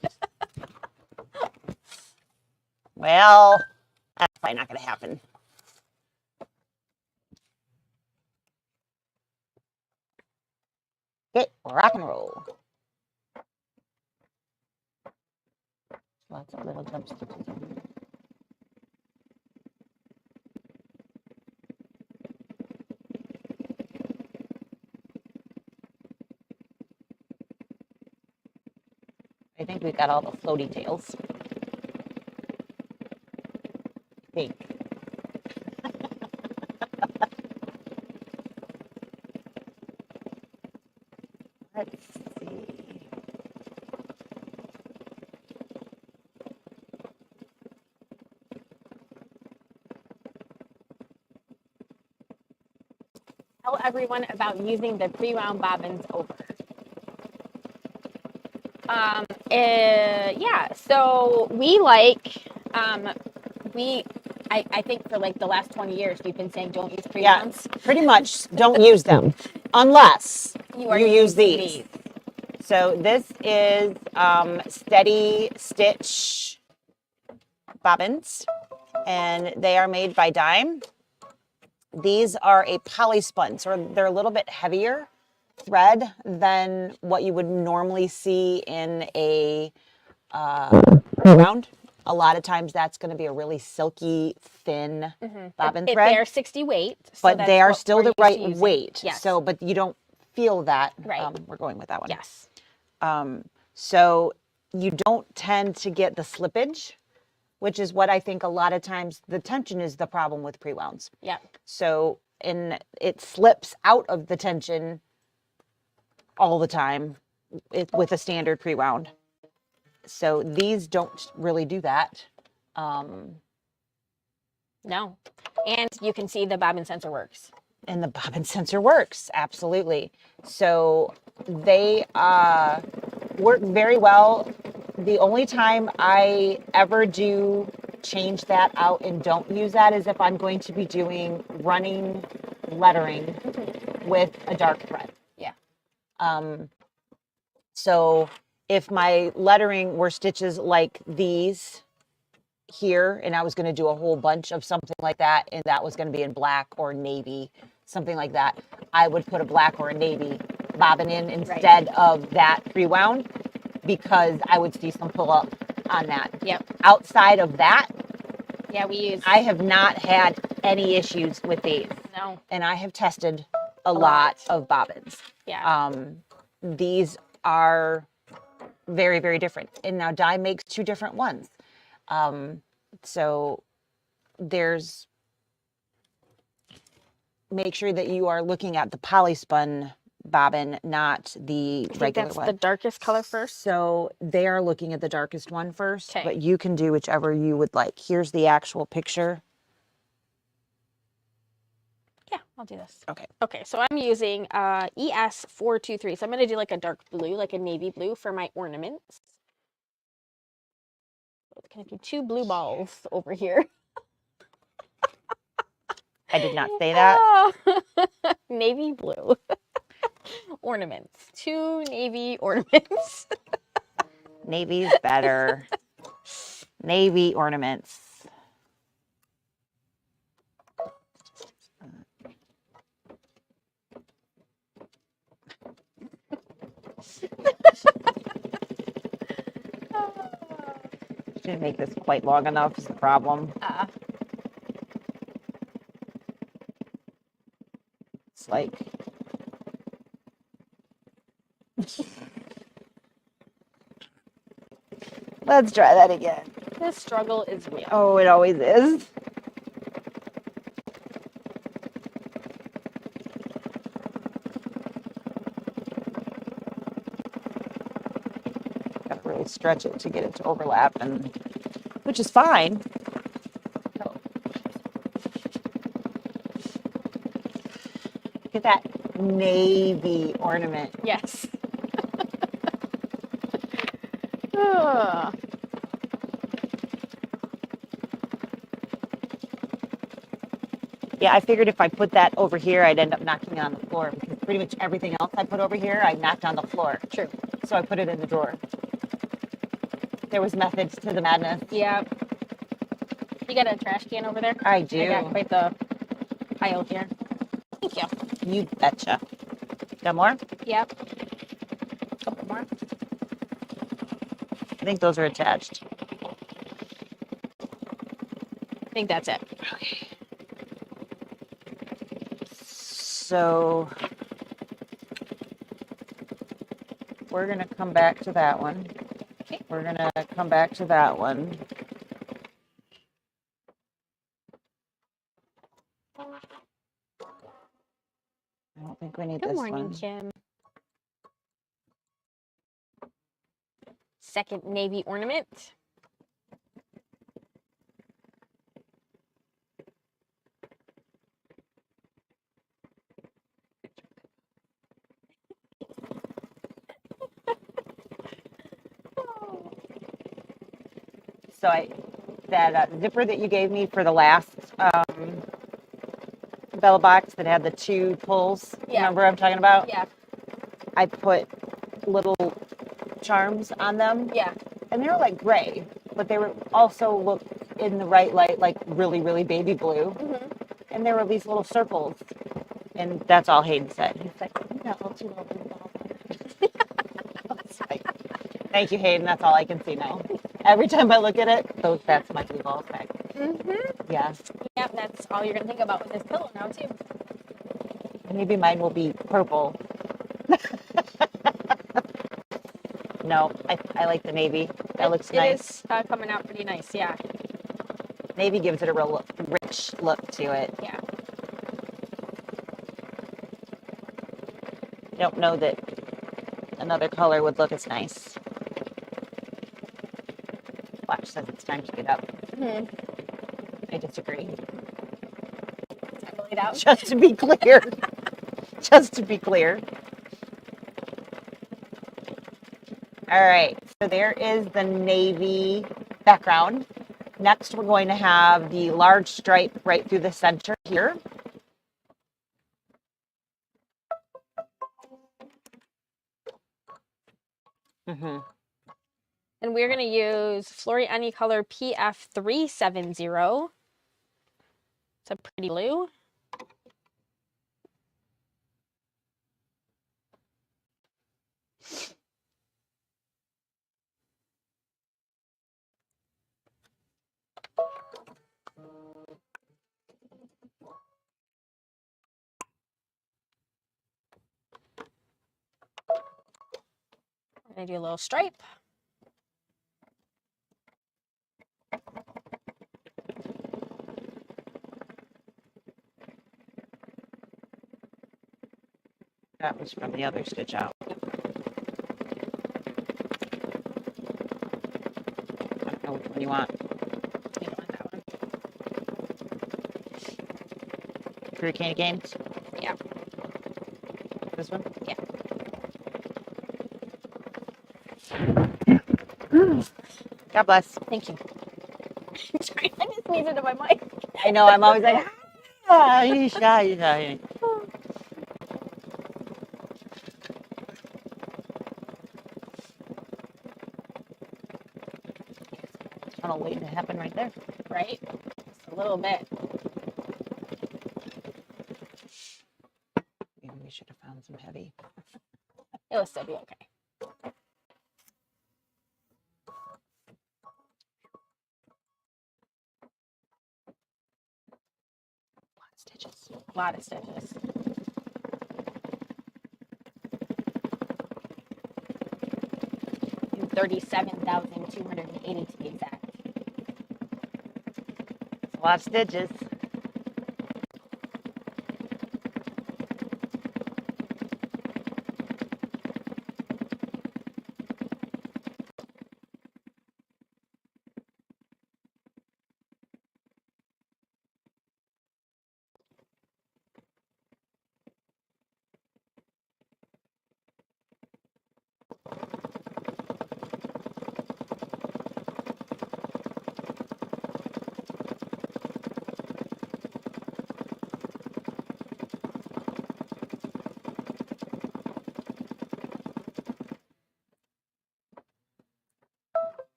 Well, that's probably not going to happen. Okay, rock and roll. Lots of little jump stitches in here. I think we've got all the floaty tails. I think. Let's see. Tell everyone about using the pre-wound bobbins over. Yeah, so we like, I think for like the last 20 years, we've been saying don't use pre-wounds. Yeah, pretty much don't use them unless you use these. So this is Steady Stitch bobbins, and they are made by Dime. These are a polyspun, so they're a little bit heavier thread than what you would normally see in a round. A lot of times that's going to be a really silky, thin bobbin thread. They are 60 weight. So but they are still the right weight. weight. Yes. So, but you don't feel that. Right. We're going with that one. Yes. So you don't tend to get the slippage, which is what I think a lot of times the tension is the problem with pre-wounds. Yeah. So, and it slips out of the tension all the time with a standard pre-wound. So these don't really do that. No. And you can see the bobbin sensor works. And the bobbin sensor works, absolutely. So they work very well. The only time I ever do change that out and don't use that is if I'm going to be doing running lettering with a dark thread. Yeah. So if my lettering were stitches like these here, and I was going to do a whole bunch of something like that, and that was going to be in black or navy, something like that, I would put a black or a navy bobbin in instead of that pre-wound, because I would see some pull up on that. Yep. Outside of that, yeah, I have not had any issues with these. No. And I have tested a lot of bobbins. Yeah. These are very, very different. And now Dye makes two different ones. So there's, make sure that you are looking at the polyspun bobbin, not the regular that's one. the darkest color first. So they are looking at the darkest one first, Okay. but you can do whichever you would like. Here's the actual picture. Yeah, I'll do this. Okay. Okay, so I'm using ES423. So I'm going to do like a dark blue, like a navy blue for my ornaments. Can I do 2 blue balls over here? I did not say that. Navy blue. Ornaments. 2 navy ornaments. Navy's better. Navy ornaments. Didn't make this quite long enough is the problem. It's like let's try that again. This struggle is real. Oh, it always is. Gotta really stretch it to get it to overlap, and which is fine. Look at that navy ornament. Yes. Yeah, I figured if I put that over here, I'd end up knocking it on the floor, because pretty much everything else I put over here, I knocked on the floor. True. So I put it in the drawer. There was methods to the madness. Yeah. You got a trash can over there? I do. I got quite the pile here. Thank you. You betcha. Got more? Yep. Couple more. I think those are attached. I think that's it. Okay. So we're going to come back to that one. Okay. We're going to come back to that one. I don't think we need Good this morning, one. Kim. Second navy ornament. So that zipper that you gave me for the last Bella box that had the 2 pulls, Yeah. remember what I'm talking about? Yeah. I put little charms on them. Yeah. And they were like gray, but they were also looked in the right light like really, really baby blue. Mm-hmm. And there were these little circles. And that's all Hayden said. He's like, no, 2 little blue balls. Like, thank you, Hayden. That's all I can see now. Every time I look at it, that's my blue balls back. Mm-hmm. Yeah. Yep, that's all you're going to think about with this pillow now, too. Maybe mine will be purple. No, I like the navy. That looks nice. It is coming out pretty nice, yeah. Navy gives it a real rich look to it. Yeah. I don't know that another color would look as nice. Watch says it's time to get up. I disagree. Time to lay down. Just to be clear. Just to be clear. All right, so there is the navy background. Next, we're going to have the large stripe right through the center here. And we're going to use Floriani Color PF370. It's a pretty blue. I'm going to do a little stripe. That was from the other stitch out. I don't know which one you want. You don't want that one. Hurricane Games? Yeah. This one? Yeah. God bless. Thank you. Sorry, I just sneezed into my mic. I know, I'm always like, you shy. Tunnel waiting to happen right there. Right? Just a little bit. Maybe we should have found some heavy. It'll still be okay. Stitches. A lot of stitches. And 37,280 to be exact. It's a lot of stitches.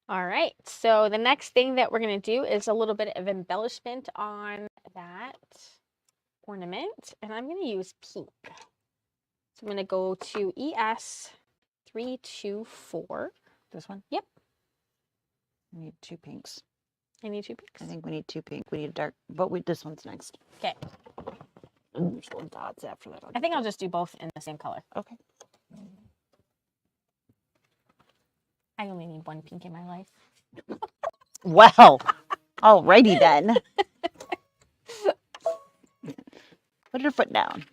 All right, so the next thing that we're going to do is a little bit of embellishment on that ornament, and I'm going to use pink. So I'm going to go to ES324. This one? Yep. We need two pinks. I need two pinks. I think we need two pink. We need a dark, but this one's next. Okay. And there's little dots after that. I think I'll just do both in the same color. Okay. I only need one pink in my life. Well, alrighty then. Put your foot down.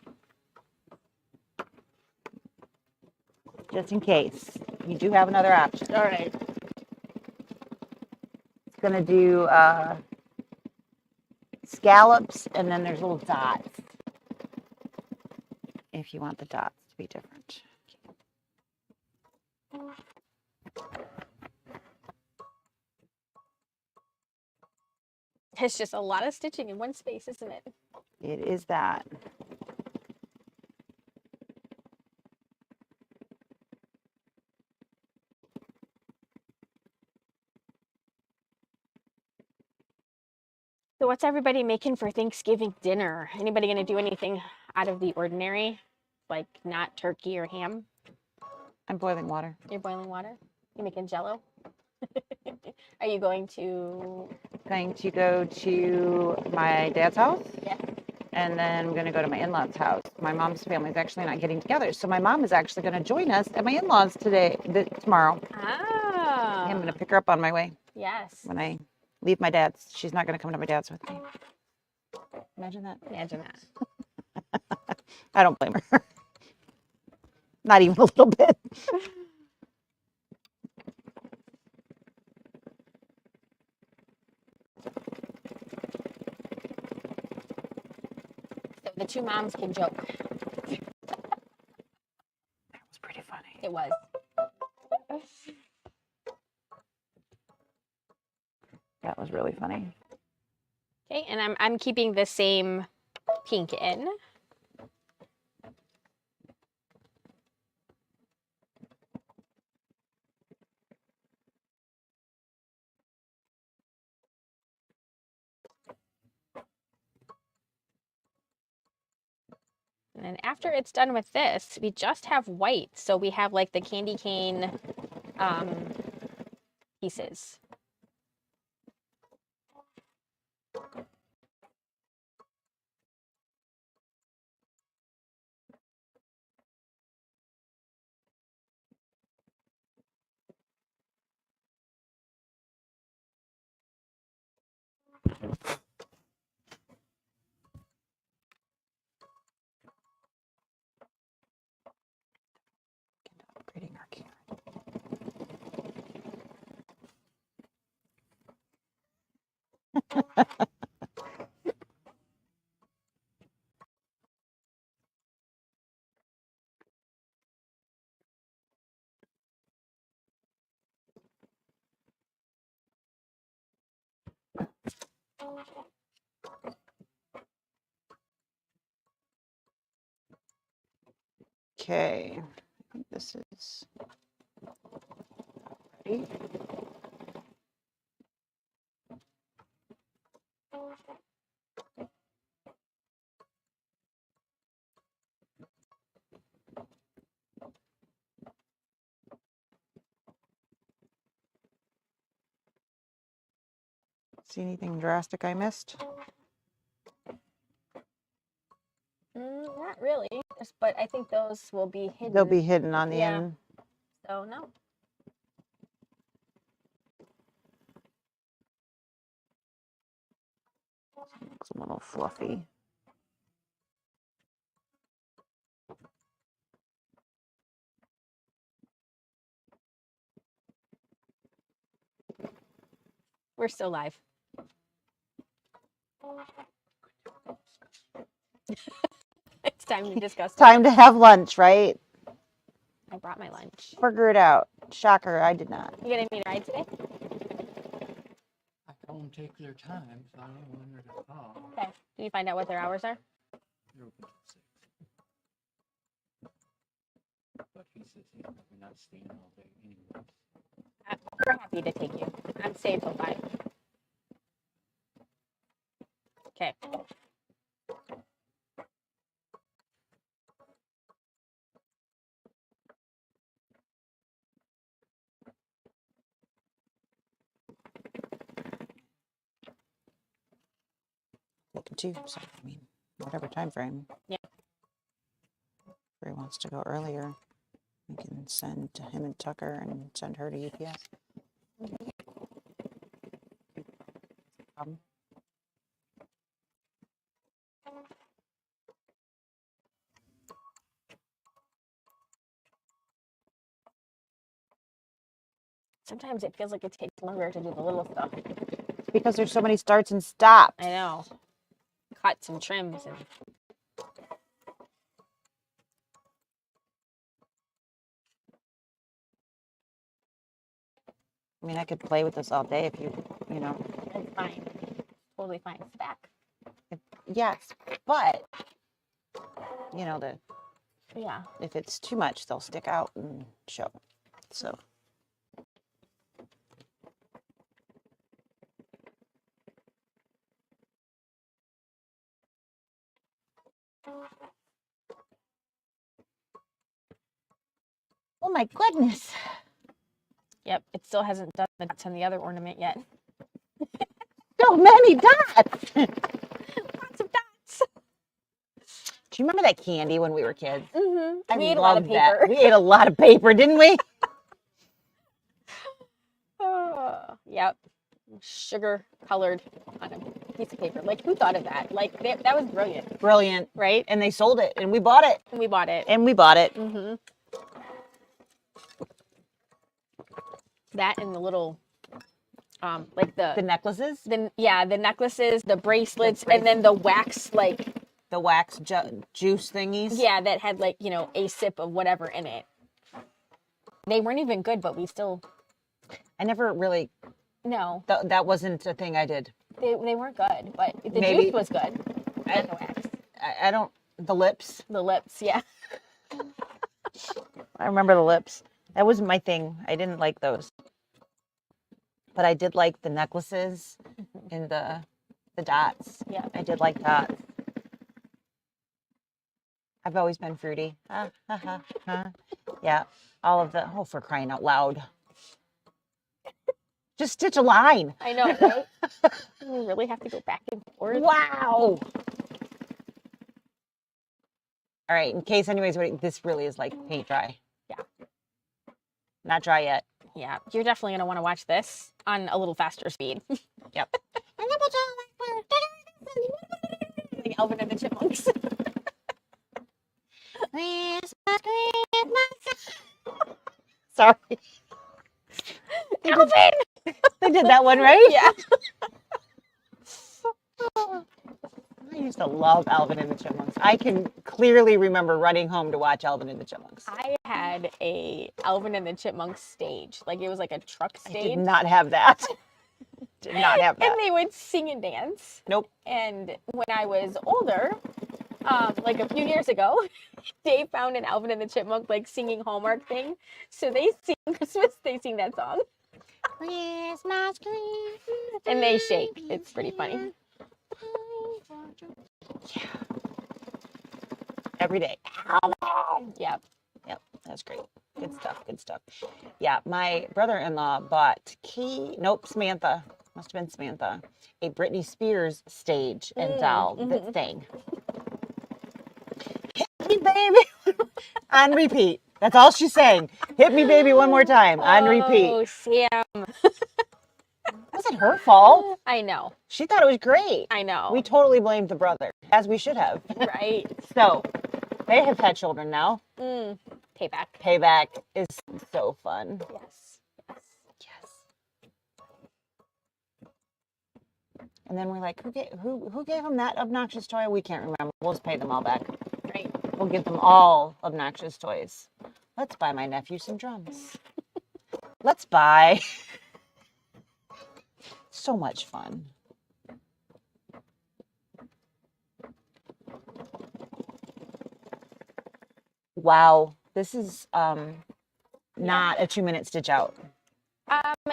Just in case. You do have another option. All right. It's going to do scallops, and then there's little dots. If you want the dots to be different. It's just a lot of stitching in one space, isn't it? It is that. So what's everybody making for Thanksgiving dinner? Anybody going to do anything out of the ordinary? Like not turkey or ham? I'm boiling water. You're boiling water? You making Jell-O? Are you going to... Going to go to my dad's house. Yeah. and then I'm going to go to my in-laws' house. My mom's family is actually not getting together, so my mom is actually going to join us at my in-laws tomorrow. Ah. I'm going to pick her up on my way Yes. when I leave my dad's. She's not going to come to my dad's with me. Imagine that. Imagine that. I don't blame her. Not even a little bit. So the two moms can joke. That was pretty funny. It was. That was really funny. Okay, and I'm keeping the same pink in. And then after it's done with this, we just have white. So we have like the candy cane pieces. Upgrading our camera. Okay, I think this is ready. See anything drastic I missed? Not really, but I think those will be hidden. They'll be hidden on the Yeah. end. So no. Looks a little fluffy. We're still live. It's time to discuss. Time to have lunch, right? I brought my lunch. Figure it out. Shocker, I did not. You gonna meet a ride today? I don't take their time, so I don't want her to call. Okay. Did you find out what their hours are? You're open till 6. But he says you're not staying all day anyways. We're happy to take you. I'm staying till 5. Okay. Looking too. So, I mean, whatever time frame. Yeah. If he wants to go earlier, we can send to him and Tucker and send her to UPS. Sometimes it feels like it takes longer to do the little stuff. Because there's so many starts and stops. I know. Cuts and trims and. I mean, I could play with this all day if you know. It's fine. Totally fine. It's back. Yes, but you know, Yeah. if it's too much, they'll stick out and show. So. Oh my goodness. Yep. It still hasn't done the dots on the other ornament yet. So many dots. Lots of dots. you remember that candy when we were kids? Mm-hmm. I We ate a lot of loved that. paper. We ate a lot of paper, didn't we? Yep. Sugar colored on a piece of paper. Like, who thought of that? Like, that was brilliant, Brilliant. right? And they sold it, and we bought it. And we bought it. And we bought it. Mm-hmm. That and the little, like The necklaces, the necklaces, the bracelets, and then the wax, like, the wax juice thingies. yeah, that had, like, you know, a sip of whatever in it. They weren't even good, but we still, I never really, no, that wasn't a thing I did. they weren't good, but the Maybe. juice was good. And the wax. I don't, the lips. The lips, yeah. I remember the lips. That wasn't my thing. I didn't like those. But I did like the necklaces and the dots. Yeah. I did like dots. I've always been fruity. Yeah. All of the, oh, for crying out loud. Just stitch a line. I know, right? We really have to go back and forth. Wow. All right. In case anybody's waiting, this really is like paint dry. Yeah. Not dry yet. Yeah, you're definitely going to want to watch this on a little faster speed. Yep. Like Alvin and the Chipmunks. Sorry. Alvin! They did that one, right? Yeah. I used to love Alvin and the Chipmunks. I can clearly remember running home to watch Alvin and the Chipmunks. I had a Alvin and the Chipmunks stage. Like, it was like a truck I stage. did not have that. Did not have that. And they would sing and dance. Nope. And when I was older, like a few years ago, Dave found an Alvin and the Chipmunk, like, singing Hallmark thing. So they sing Christmas, they sing that song. Christmas, Christmas, And they shake. It's pretty funny. Yeah. Every day. Yeah. Yep, that's great. Good stuff, good stuff. Yeah, my brother-in-law bought Samantha, must have been Samantha, a Britney Spears stage and doll that sang. Hit me, baby, on repeat. That's all she sang. Hit me, baby, one more time, on repeat. Oh, Sam. Wasn't her fault. I know. She thought it was great. I know. We totally blamed the brother, as we should have. Right. So, they have had children now. Payback. Payback is so fun. Yes. Yes. Yes. And then we're like, who gave them that obnoxious toy? We can't remember. We'll just pay them all back. Right. We'll give them all obnoxious toys. Let's buy my nephew some drums. Let's buy. So much fun. Wow. This is not a 2-minute stitch out.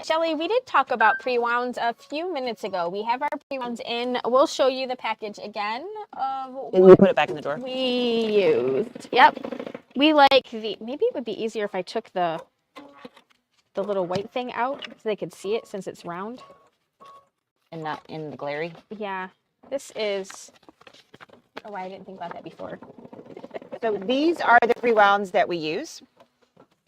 Shelly, we did talk about pre-wounds a few minutes ago. We have our pre-wounds in. We'll show you the package again of We put it back in the drawer. we used. Yep. We like maybe it would be easier if I took the little white thing out so they could see it since it's round. And not in the glary. Yeah. This is, oh, I didn't think about that before. So these are the pre-wounds that we use.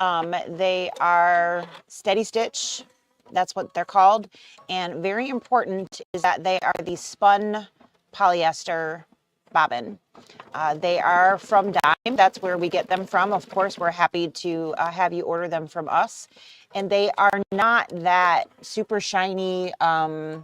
They are steady stitch. That's what they're called. And very important is that they are the spun polyester bobbin. They are from Dime. That's where we get them from. Of course, we're happy to have you order them from us. And they are not that super shiny and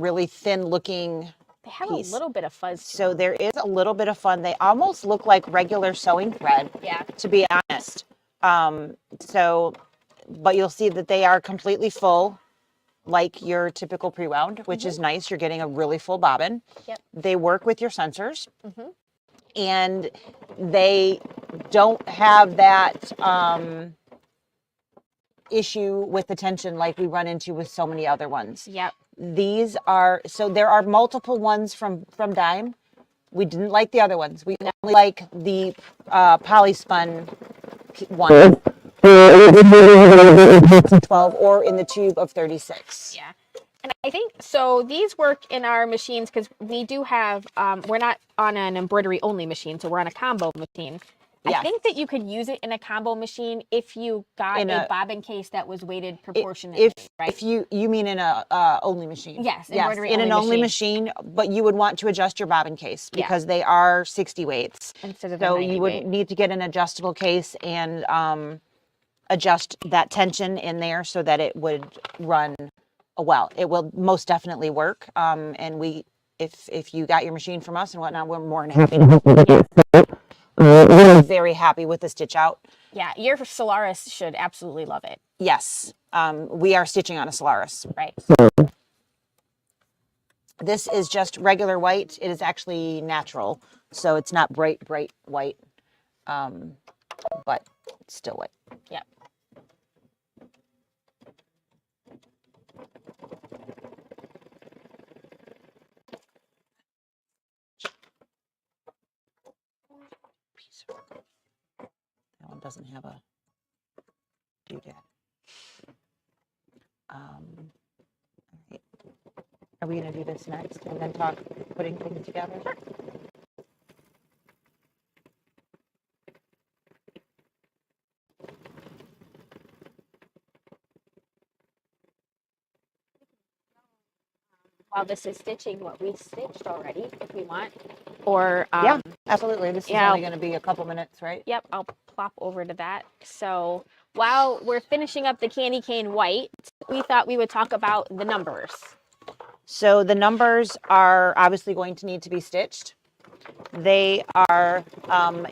really thin looking They have piece. a little bit of fuzz to So them. there is a little bit of fun. They almost look like regular sewing thread, Yeah. to be honest. But you'll see that they are completely full, like your typical pre-wound, which is nice. You're getting a really full bobbin. Yep. They work with your sensors, and they don't have that issue with the tension like we run into with so many other ones. Yep. These are, so there are multiple ones from Dime. We didn't like the other ones. We only like the polyspun one. 12 or in the tube of 36. Yeah. And I think so. These work in our machines because we do have. We're not on an embroidery only machine, so we're on a combo machine. I Yes. think that you could use it in a combo machine if you got In a a- bobbin case that was weighted proportionately, right? If you mean in a only machine. Yes, Yes, embroidery in only an only machine, but you would want to adjust your bobbin case Yeah. because they are 60 weights. Instead of the So 90 you would weight. need to get an adjustable case and adjust that tension in there so that it would run well. It will most definitely work. And if you got your machine from us and whatnot, we're more than happy to help you with it. We're very happy with the stitch out. Yeah, your Solaris should absolutely love it. Yes, we are stitching on a Solaris. Right. This is just regular white. It is actually natural, so it's not bright white, but it's still white. Yep. That one doesn't have a doodad. All right. Are we going to do this next and then talk putting things together? Sure. While this is stitching what we stitched already, if we want, or Yeah, absolutely. This is yeah. only going to be a couple minutes, right? Yep, I'll plop over to that. So while we're finishing up the candy cane white, we thought we would talk about the numbers. So the numbers are obviously going to need to be stitched. They are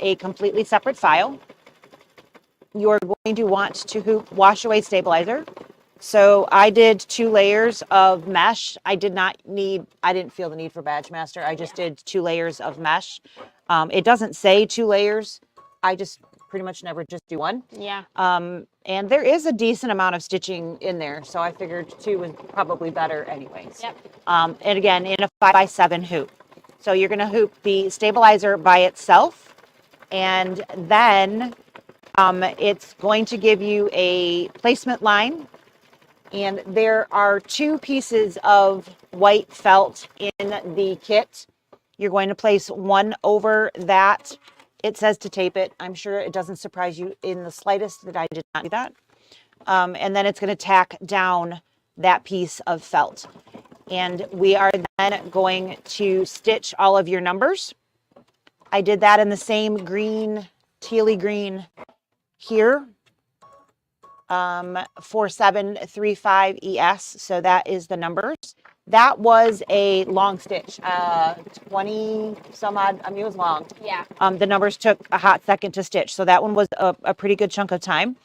a completely separate file. You're going to want to hoop wash away stabilizer. So I did 2 layers of mesh. I didn't feel the need for badge master. I just did 2 layers of mesh. It doesn't say 2 layers. I just pretty much never just do 1. Yeah. And there is a decent amount of stitching in there. So I figured 2 was probably better anyways. Yep. And again, in a 5x7 hoop. So you're going to hoop the stabilizer by itself. And then it's going to give you a placement line. And there are 2 pieces of white felt in the kit. You're going to place one over that. It says to tape it. I'm sure it doesn't surprise you in the slightest that I did not do that. And then it's going to tack down that piece of felt. And we are then going to stitch all of your numbers. I did that in the same green, tealy green here. 4735 ES, so that is the numbers. That was a long stitch, 20 some odd, I mean, it was long. Yeah. The numbers took a hot second to stitch, so that one was a pretty good chunk of time.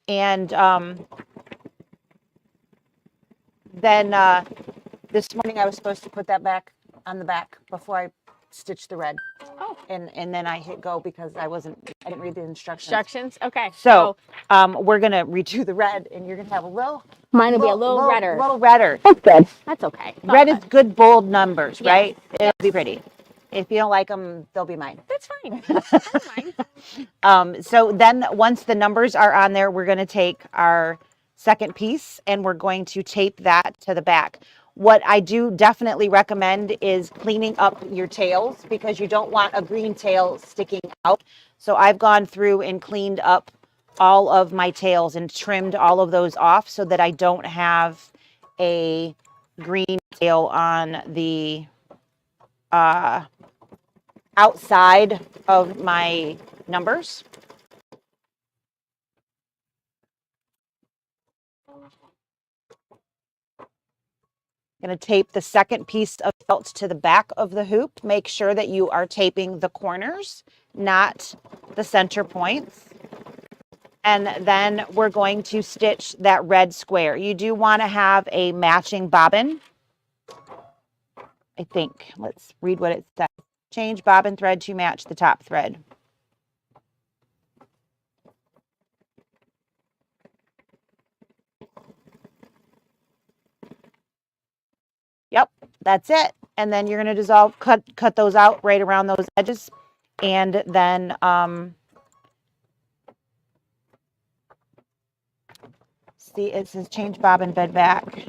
And then this morning I was supposed to put that back on the back before I stitched the red. Oh. And then I hit go because I didn't read the instructions. Instructions. Okay. So we're gonna redo the red, and you're gonna have a little. Mine will be a little redder. Little redder. That's good. That's okay. Red is good, bold numbers, Yes. right? It'll be pretty. If you don't like them, they'll be mine. That's fine. That's fine. So then once the numbers are on there, we're gonna take our second piece and we're going to tape that to the back. What I do definitely recommend is cleaning up your tails because you don't want a green tail sticking out. So I've gone through and cleaned up all of my tails and trimmed all of those off so that I don't have a green tail on the outside of my numbers. I'm going to tape the second piece of felt to the back of the hoop. Make sure that you are taping the corners, not the center points. And then we're going to stitch that red square. You do want to have a matching bobbin. I think. Let's read what it says. Change bobbin thread to match the top thread. Yep, that's it. And then you're going to cut those out right around those edges. And then see, it says change bobbin, bed back,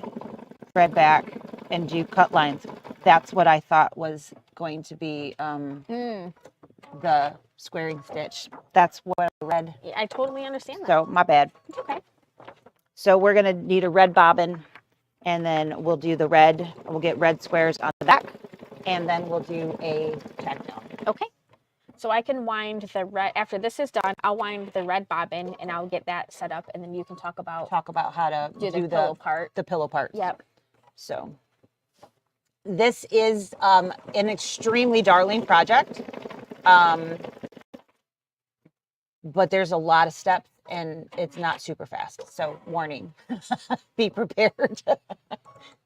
thread back, and do cut lines. That's what I thought was going to be the squaring stitch. That's what I read. Yeah, I totally understand that. So my bad. It's okay. So we're going to need a red bobbin, and then we'll do the red. We'll get red squares on the back, and then we'll do a tack down. Okay. So I can wind the red, after this is done, I'll wind the red bobbin and I'll get that set up, and then you can talk about How to do the pillow part. The pillow parts. Yep. So this is an extremely darling project, but there's a lot of steps and it's not super fast. So warning, be prepared.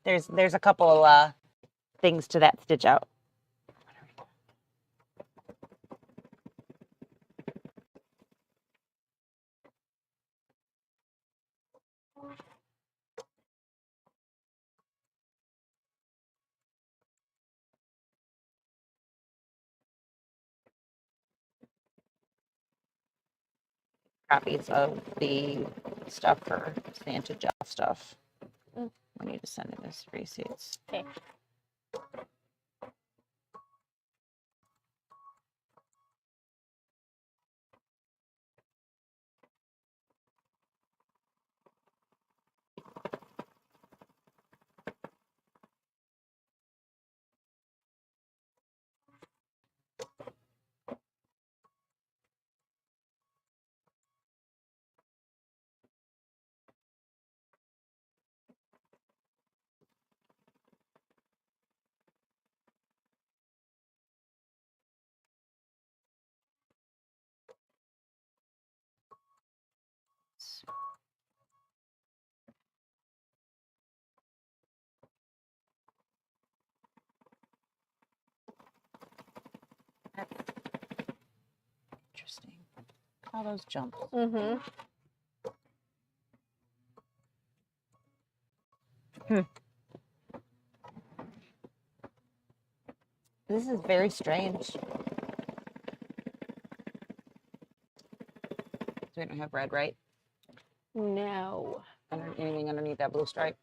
There's a couple things to that stitch out. Copies of the stuff for Santa gel stuff. We need to send in this receipts. Okay. Interesting. All those jumps. Mm-hmm. This is very strange. So we don't have red, right? No. Anything underneath that blue stripe?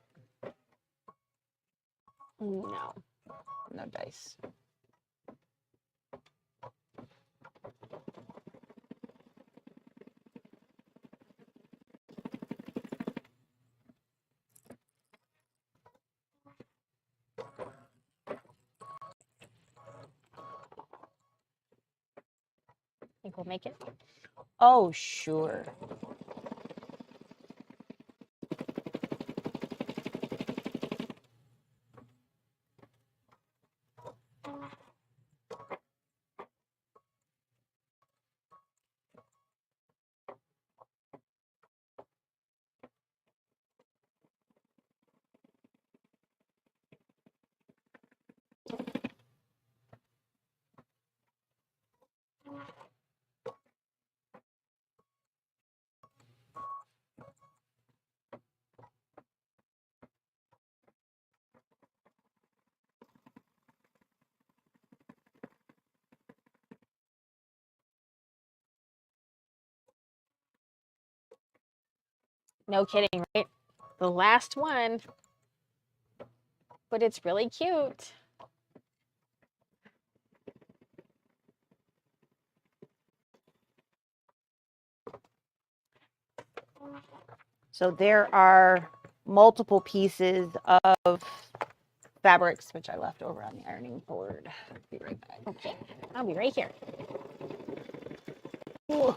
No. No dice. Think we'll make it? Oh, sure. No kidding, right? The last one. But it's really cute. So there are multiple pieces of fabrics, which I left over on the ironing board. Be right back. Okay. I'll be right here. Ooh.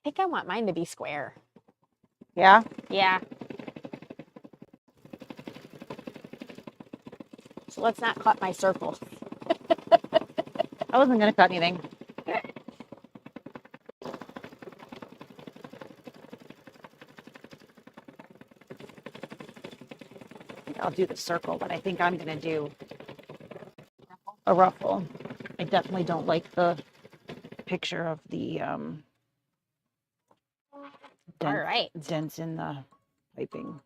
think I want mine to be square. Yeah. Yeah. So let's not cut my circle. I wasn't going to cut anything. I'll do the circle, but I think I'm going to do a ruffle. I definitely don't like the picture of the All right. dents in the piping.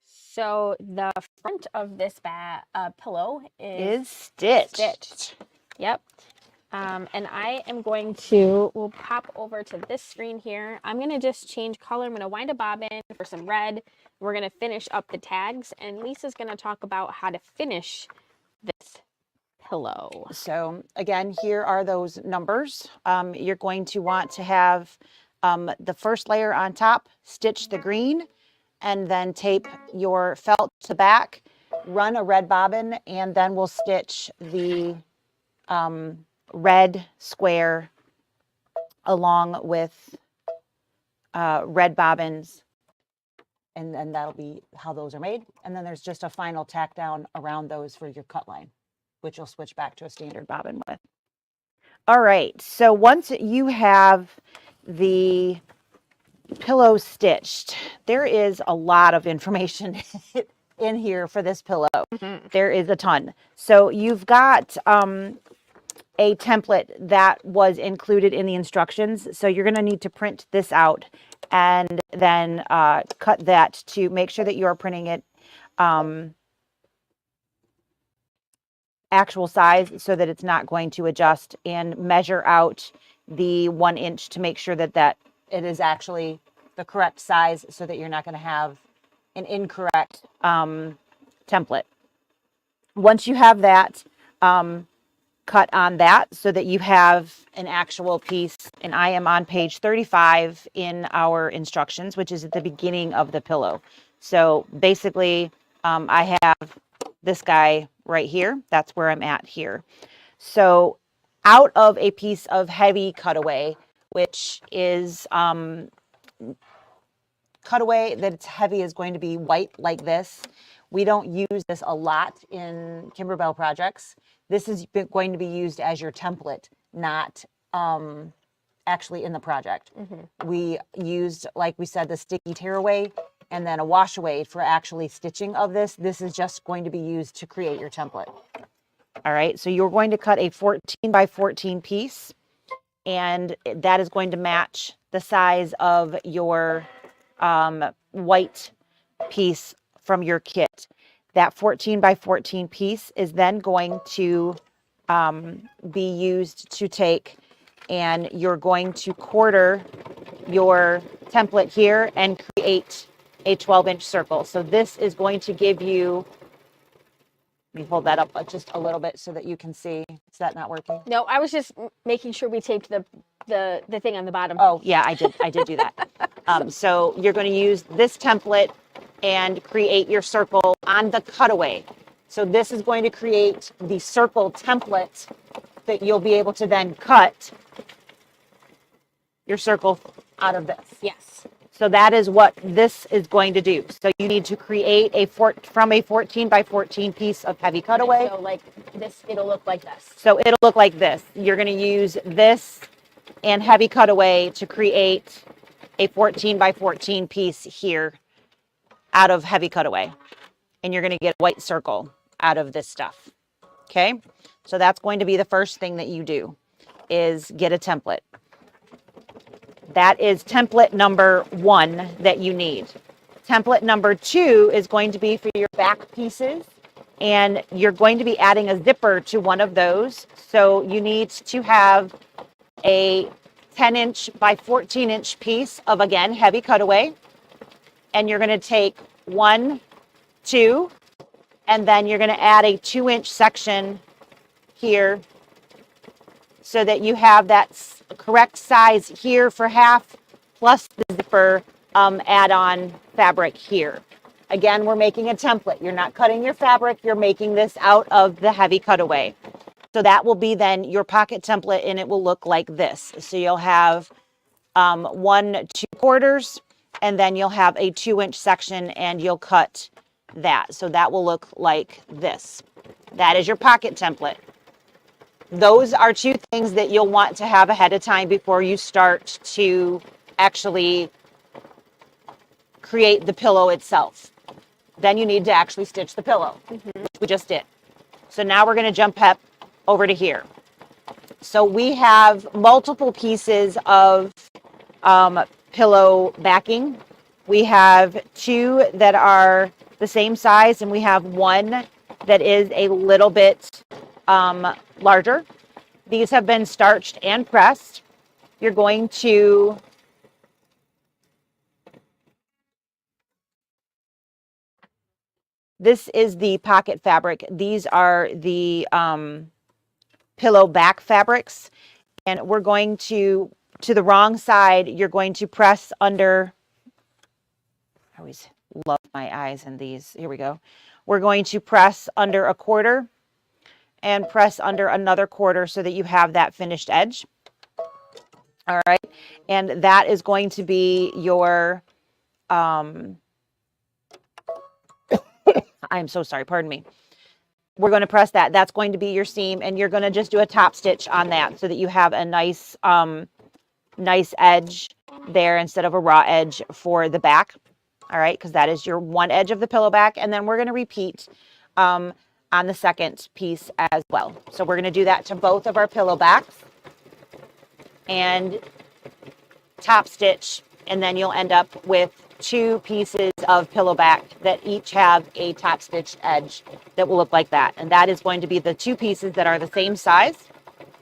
So the front of this pillow Is stitched. stitched. Yep. And I am going to, we'll pop over to this screen here. I'm going to just change color. I'm going to wind a bobbin for some red. We're going to finish up the tags. And Lisa's going to talk about how to finish this pillow. So again, here are those numbers. You're going to want to have the first layer on top, stitch the green, and then tape your felt to back, run a red bobbin, and then we'll stitch the red square along with red bobbins, and then that'll be how those are made. And then there's just a final tack down around those for your cut line, which you'll switch back to a standard bobbin with. All right, so once you have the pillow stitched, there is a lot of information in here for this pillow. There is a ton. So you've got a template that was included in the instructions. So you're going to need to print this out and then cut that to make sure that you are printing it actual size so that it's not going to adjust, and measure out the 1 inch to make sure that it is actually the correct size so that you're not going to have an incorrect template. Once you have that, cut on that so that you have an actual piece. And I am on page 35 in our instructions, which is at the beginning of the pillow. So basically, I have this guy right here. That's where I'm at here. So out of a piece of heavy cutaway, which is cutaway that's heavy, is going to be white like this. We don't use this a lot in Kimberbell projects. This is going to be used as your template, not actually in the project. We used, like we said, the sticky tearaway and then a wash away for actually stitching of this. This is just going to be used to create your template. All right, so you're going to cut a 14 by 14 piece, and that is going to match the size of your white piece from your kit. That 14 by 14 piece is then going to be used to take, and you're going to quarter your template here and create a 12-inch circle. So this is going to give you, let me hold that up just a little bit so that you can see. Is that not working? No, I was just making sure we taped the thing on the bottom. Oh, yeah, I did do that. So you're going to use this template and create your circle on the cutaway. So this is going to create the circle template that you'll be able to then cut your circle out of this. Yes. So that is what this is going to do. So you need to create from a 14 by 14 piece of heavy cutaway. So like this, it'll look like this. So it'll look like this. You're going to use this and heavy cutaway to create a 14 by 14 piece here out of heavy cutaway. And you're going to get a white circle out of this stuff. Okay. So that's going to be the first thing that you do, is get a template. That is template number 1 that you need. Template number 2 is going to be for your back pieces, and you're going to be adding a zipper to one of those. So you need to have a 10-inch by 14-inch piece of, again, heavy cutaway. And you're going to take 1, 2, and then you're going to add a 2-inch section here so that you have that correct size here for half, plus the zipper add-on fabric here. Again, we're making a template. You're not cutting your fabric. You're making this out of the heavy cutaway. So that will be then your pocket template, and it will look like this. So you'll have 1 2/4, and then you'll have a 2-inch section, and you'll cut that. So that will look like this. That is your pocket template. Those are 2 things that you'll want to have ahead of time before you start to actually create the pillow itself. Then you need to actually stitch the pillow, which we just did. So now we're going to jump up over to here. So we have multiple pieces of pillow backing. We have 2 that are the same size, and we have 1 that is a little bit larger. These have been starched and pressed. You're going to this is the pocket fabric. These are the pillow back fabrics, and we're going to the wrong side, you're going to press under. I always love my eyes in these. Here we go. We're going to press under 1/4 and press under another 1/4 so that you have that finished edge. All right. And that is going to be your, I'm so sorry, pardon me. We're going to press that. That's going to be your seam, and you're going to just do a top stitch on that so that you have a nice, nice edge there instead of a raw edge for the back. All right, because that is your one edge of the pillow back, and then we're going to repeat on the second piece as well. So we're going to do that to both of our pillow backs and top stitch, and then you'll end up with 2 pieces of pillow back that each have a top stitched edge that will look like that. And that is going to be the 2 pieces that are the same size.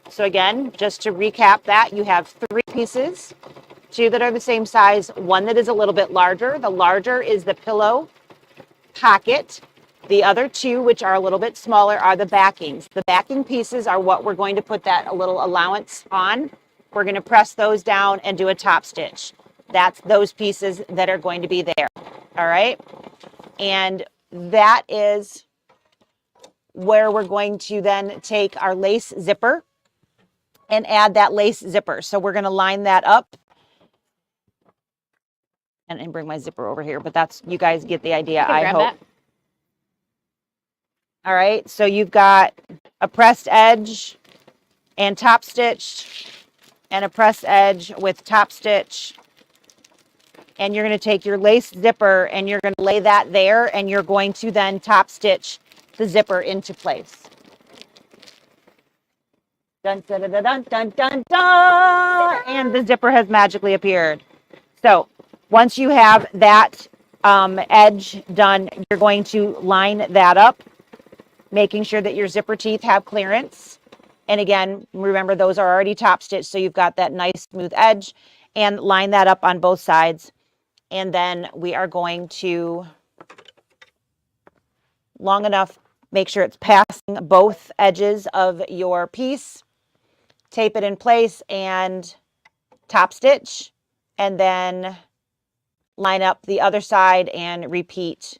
So again, just to recap that, you have 3 pieces, 2 that are the same size, 1 that is a little bit larger. The larger is the pillow pocket. The other 2, which are a little bit smaller, are the backings. The backing pieces are what we're going to put that a little allowance on. We're going to press those down and do a top stitch. That's those pieces that are going to be there. All right. And that is where we're going to then take our lace zipper and add that lace zipper. So we're going to line that up and bring my zipper over here, but that's, you guys get the idea, I hope. That. All right. So you've got a pressed edge and top stitch, and a pressed edge with top stitch. And you're going to take your lace zipper and you're going to lay that there, and you're going to then top stitch the zipper into place. Dun, dun, dun, dun, dun, dun, dun, and the zipper has magically appeared. So once you have that edge done, you're going to line that up, making sure that your zipper teeth have clearance. And again, remember, those are already top stitched, so you've got that nice smooth edge, and line that up on both sides. And then we are going to, long enough, make sure it's passing both edges of your piece, tape it in place and top stitch, and then line up the other side and repeat.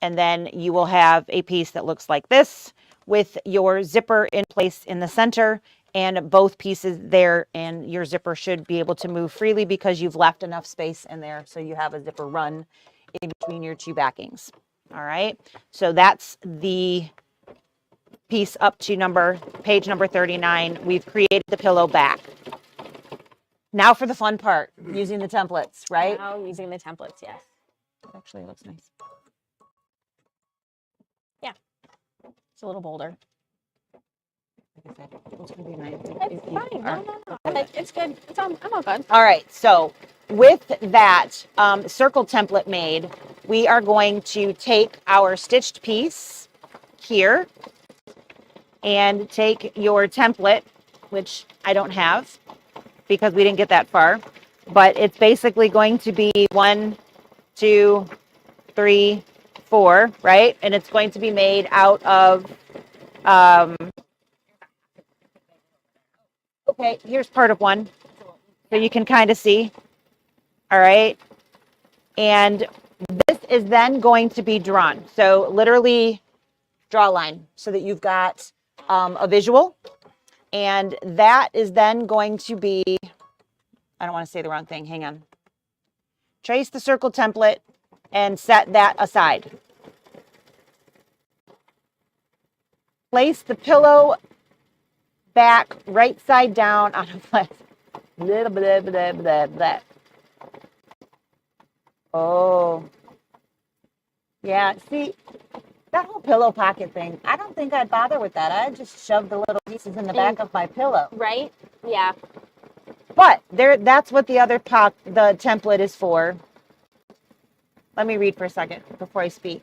And then you will have a piece that looks like this with your zipper in place in the center and both pieces there, and your zipper should be able to move freely because you've left enough space in there so you have a zipper run in between your 2 backings. All right, so that's the piece up to page number 39. We've created the pillow back. Now for the fun part, using the templates, right? Now using the templates, yes. It actually looks nice. Yeah, it's a little bolder. Like I said, it's gonna be nice. It's fine. No. It's good. I'm all good. All right, so with that circle template made, we are going to take our stitched piece here and take your template, which I don't have because we didn't get that far, but it's basically going to be 1, 2, 3, 4, right? And it's going to be made out of, okay, here's part of one. So you can kind of see, all right? And this is then going to be drawn. So literally draw a line so that you've got a visual. And that is then going to be, I don't want to say the wrong thing. Hang on. Trace the circle template and set that aside. Place the pillow back right side down on a flat. Blah, blah, blah, blah, blah. Oh. Yeah, see, that whole pillow pocket thing, I don't think I'd bother with that. I'd just shove the little pieces in the back of my pillow. Right? Yeah. But that's what the other the template is for. Let me read for a second before I speak.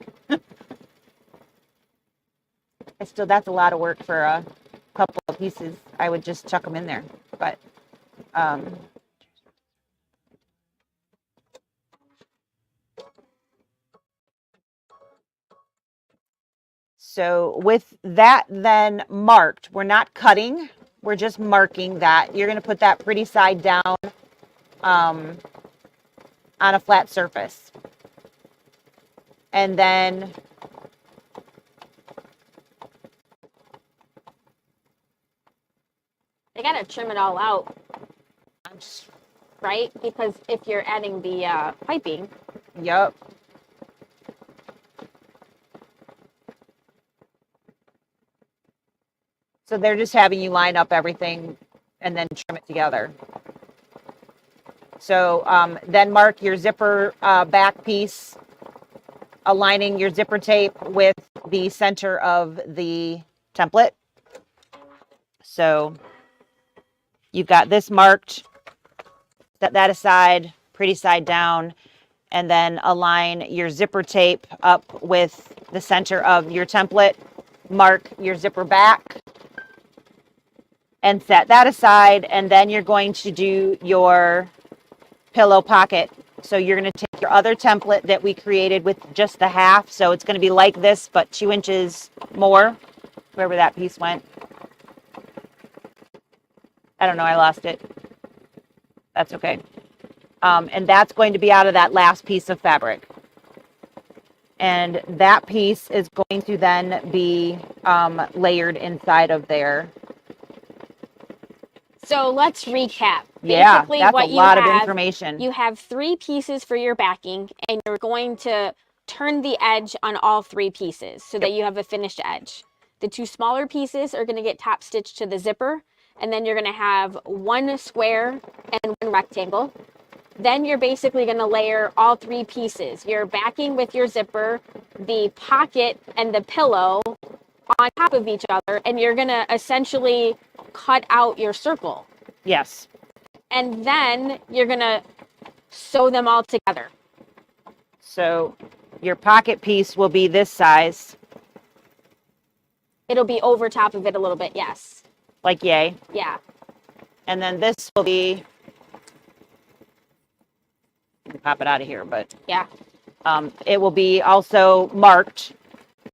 That's a lot of work for a couple of pieces. I would just chuck them in there. But so with that then marked, we're not cutting, we're just marking that. You're going to put that pretty side down on a flat surface. And then They gotta trim it all out, right? Because if you're adding the piping, yep. So they're just having you line up everything and then trim it together. So then mark your zipper back piece, aligning your zipper tape with the center of the template. So you've got this marked, set that aside, pretty side down, and then align your zipper tape up with the center of your template. Mark your zipper back and set that aside, and then you're going to do your pillow pocket. So you're going to take your other template that we created with just the half. So it's going to be like this, but 2 inches more, wherever that piece went. I don't know, I lost it. That's okay. And that's going to be out of that last piece of fabric. And that piece is going to then be layered inside of there. so let's recap. Yeah, Basically, that's what a lot you of have, information. You have 3 pieces for your backing, and you're going to turn the edge on all 3 pieces so that you have a finished edge. The 2 smaller pieces are going to get top stitched to the zipper, and then you're going to have 1 square and 1 rectangle. Then you're basically going to layer all 3 pieces. Your backing with your zipper, the pocket, and the pillow on top of each other, and you're going to essentially cut out your circle. Yes. And then you're going to sew them all together. So your pocket piece will be this size, It'll be over top of it a little bit, yes. like yay. Yeah. And then this will be, let me pop it out of here, but Yeah. it will be also marked.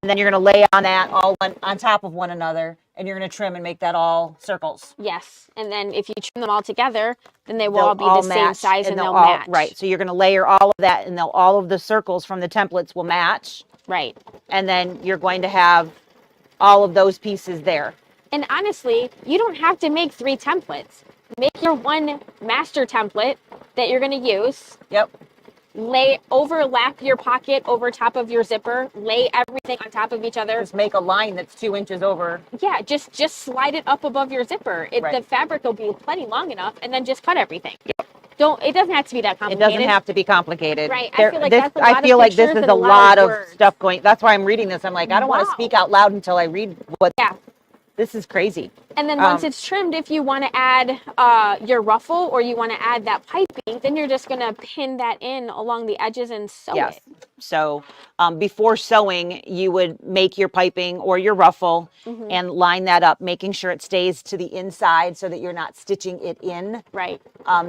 And then you're going to lay on that all on top of one another, and you're going to trim and make that all circles. Yes. And then if you trim them all together, then they will They'll all be the same match, size and they'll all match. right. So you're going to layer all of that, and all of the circles from the templates will match. Right. And then you're going to have all of those pieces there. And honestly, you don't have to make 3 templates. Make your 1 master template that you're going to use. Yep. Overlap your pocket over top of your zipper. Lay everything on top of each other. Just make a line that's 2 inches over. Yeah, just slide it up above your zipper. Right. The fabric will be plenty long enough, and then just cut everything. Yep. It doesn't have to be that It complicated. doesn't have to be complicated. Right. I feel like that's a lot I feel of like this pictures is and a lot of words. stuff going. That's why I'm reading this. I'm like, I don't want to Wow. speak out loud until I read what. Yeah. This is crazy. And then once it's trimmed, if you want to add your ruffle or you want to add that piping, then you're just going to pin that in along the edges and sew Yes. it. So before sewing, you would make your piping or your ruffle and line that up, making sure it stays to the inside so that you're not stitching it in. Right.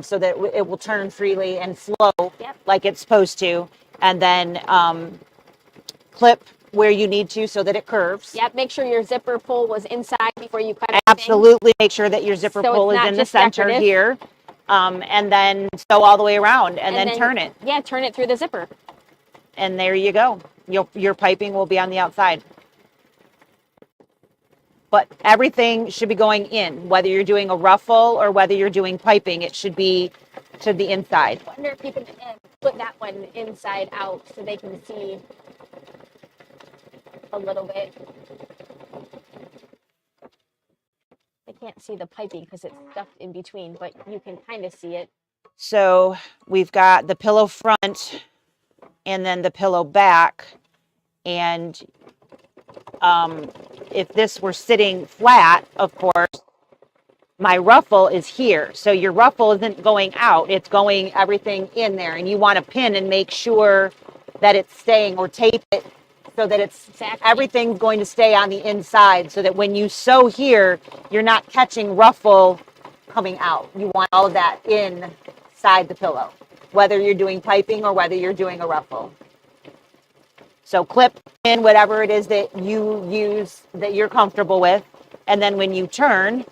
So that it will turn freely and flow Yep. like it's supposed to. And then clip where you need to so that it curves. Yep. Make sure your zipper pull was inside before you cut it. Absolutely. Make sure that your zipper So pull it's is not in the just center decorative. here. And then sew all the way around and then turn it. Yeah, turn it through the zipper. And there you go. Your piping will be on the outside. but everything should be going in, whether you're doing a ruffle or whether you're doing piping, it should be to the inside. I wonder if you can put that one inside out so they can see a little bit. I can't see the piping because it's stuffed in between, but you can kind of see it. So we've got the pillow front and then the pillow back. And if this were sitting flat, of course, my ruffle is here. So your ruffle isn't going out, it's going everything in there. And you want to pin and make sure that it's staying, or tape it so that it's everything's going to stay on the inside, so that when you sew here, you're not catching ruffle coming out. You want all of that inside the pillow, whether you're doing piping or whether you're doing a ruffle. So clip in whatever it is that you use that you're comfortable with. And then when you turn,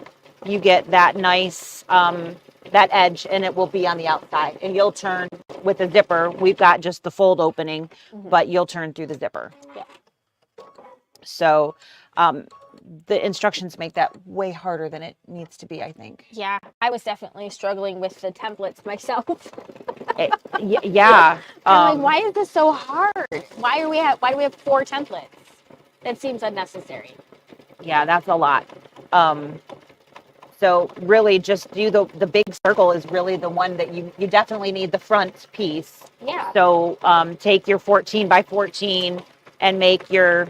you get that nice, that edge, and it will be on the outside. And you'll turn with the zipper. We've got just the fold opening, but you'll turn through the zipper. Yeah. So the instructions make that way harder than it needs to be, I think. Yeah, I was definitely struggling with the templates myself. Yeah. I'm like, why is this so hard? Why do we have 4 templates? That seems unnecessary. Yeah, that's a lot. So really just do the big circle is really the one that you definitely need the front piece. Yeah. So take your 14 by 14 and make your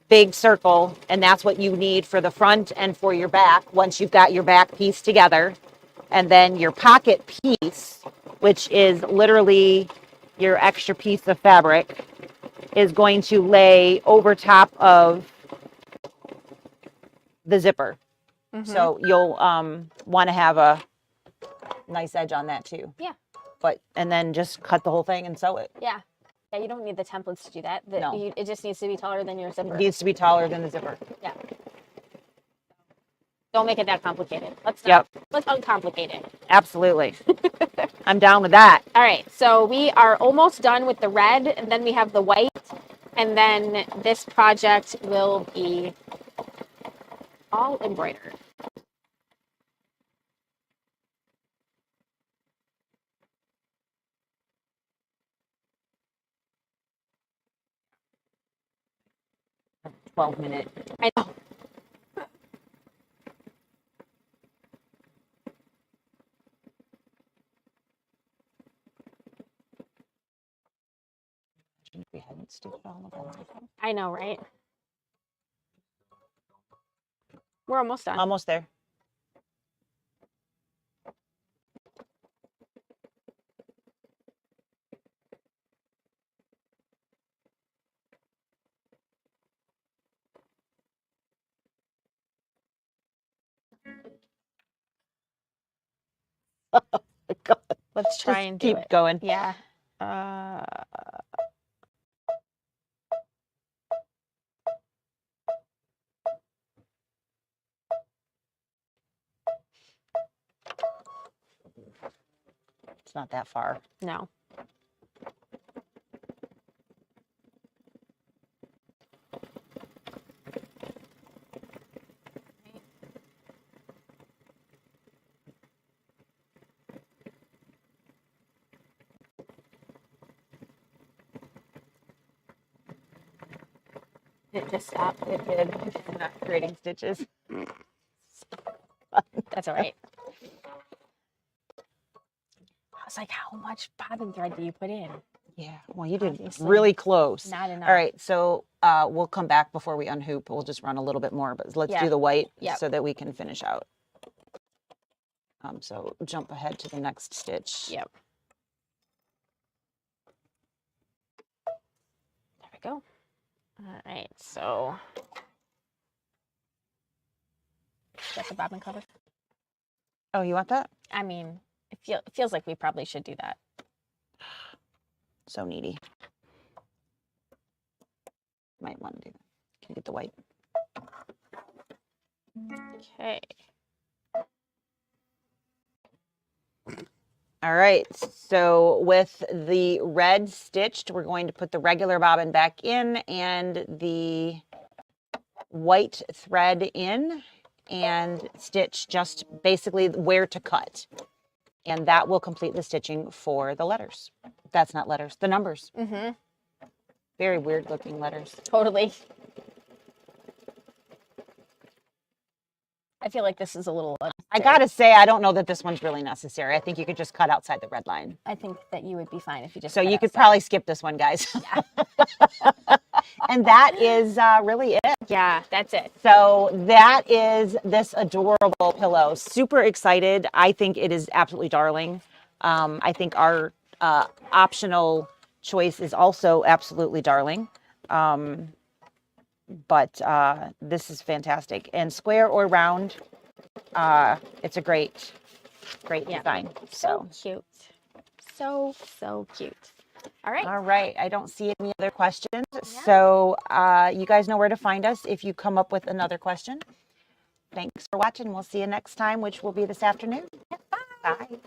big circle, and that's what you need for the front and for your back once you've got your back piece together. And then your pocket piece, which is literally your extra piece of fabric, is going to lay over top of the zipper. So you'll want to have a nice edge on that too. Yeah. And then just cut the whole thing and sew it. Yeah. Yeah, you don't need the templates to do that. No. It just needs to be taller than your zipper. It needs to be taller than the zipper. Yeah. Don't make it that complicated. Let's uncomplicate it. Absolutely. I'm down with that. All right, so we are almost done with the red, and then we have the white, and then this project will be all embroidered. A 12-minute. I know. We hadn't stitched all of them. I know, right? We're almost done. Almost there. Oh my God. Let's try Just and do keep it. going. Yeah. It's not that far. No. It just stopped. It did. It's not creating stitches. That's all right. I was like, how much bobbin thread do you put in? Yeah. Well, you did Obviously really close. Not enough. All right. So we'll come back before we unhoop. We'll just run a little bit more, but let's do the white so that we can finish out. So jump ahead to the next stitch. Yep. There we go. All right, so got the bobbin cover. Oh, you want that? I mean, it feels like we probably should do that. So needy. Might want to do that. Can you get the white? Okay. All right, so with the red stitched, we're going to put the regular bobbin back in and the white thread in and stitch just basically where to cut. And that will complete the stitching for the letters. That's not letters, the numbers. Mm-hmm. Very weird looking letters. Totally. I feel like this is a little I unnecessary. gotta say, I don't know that this one's really necessary. I think you could just cut outside the red line. I think that you would be fine if you just So cut you could outside. probably skip this one, guys. And that is really it. Yeah, that's it. So that is this adorable pillow. Super excited. I think it is absolutely darling. I think our optional choice is also absolutely darling. But this is fantastic. And square or round, it's a great Yeah. design. So cute. So cute. All right. All right. I don't see any other questions. So you guys know where to find us if you come up with another question. Thanks for watching. We'll see you next time, which will be this afternoon. Bye.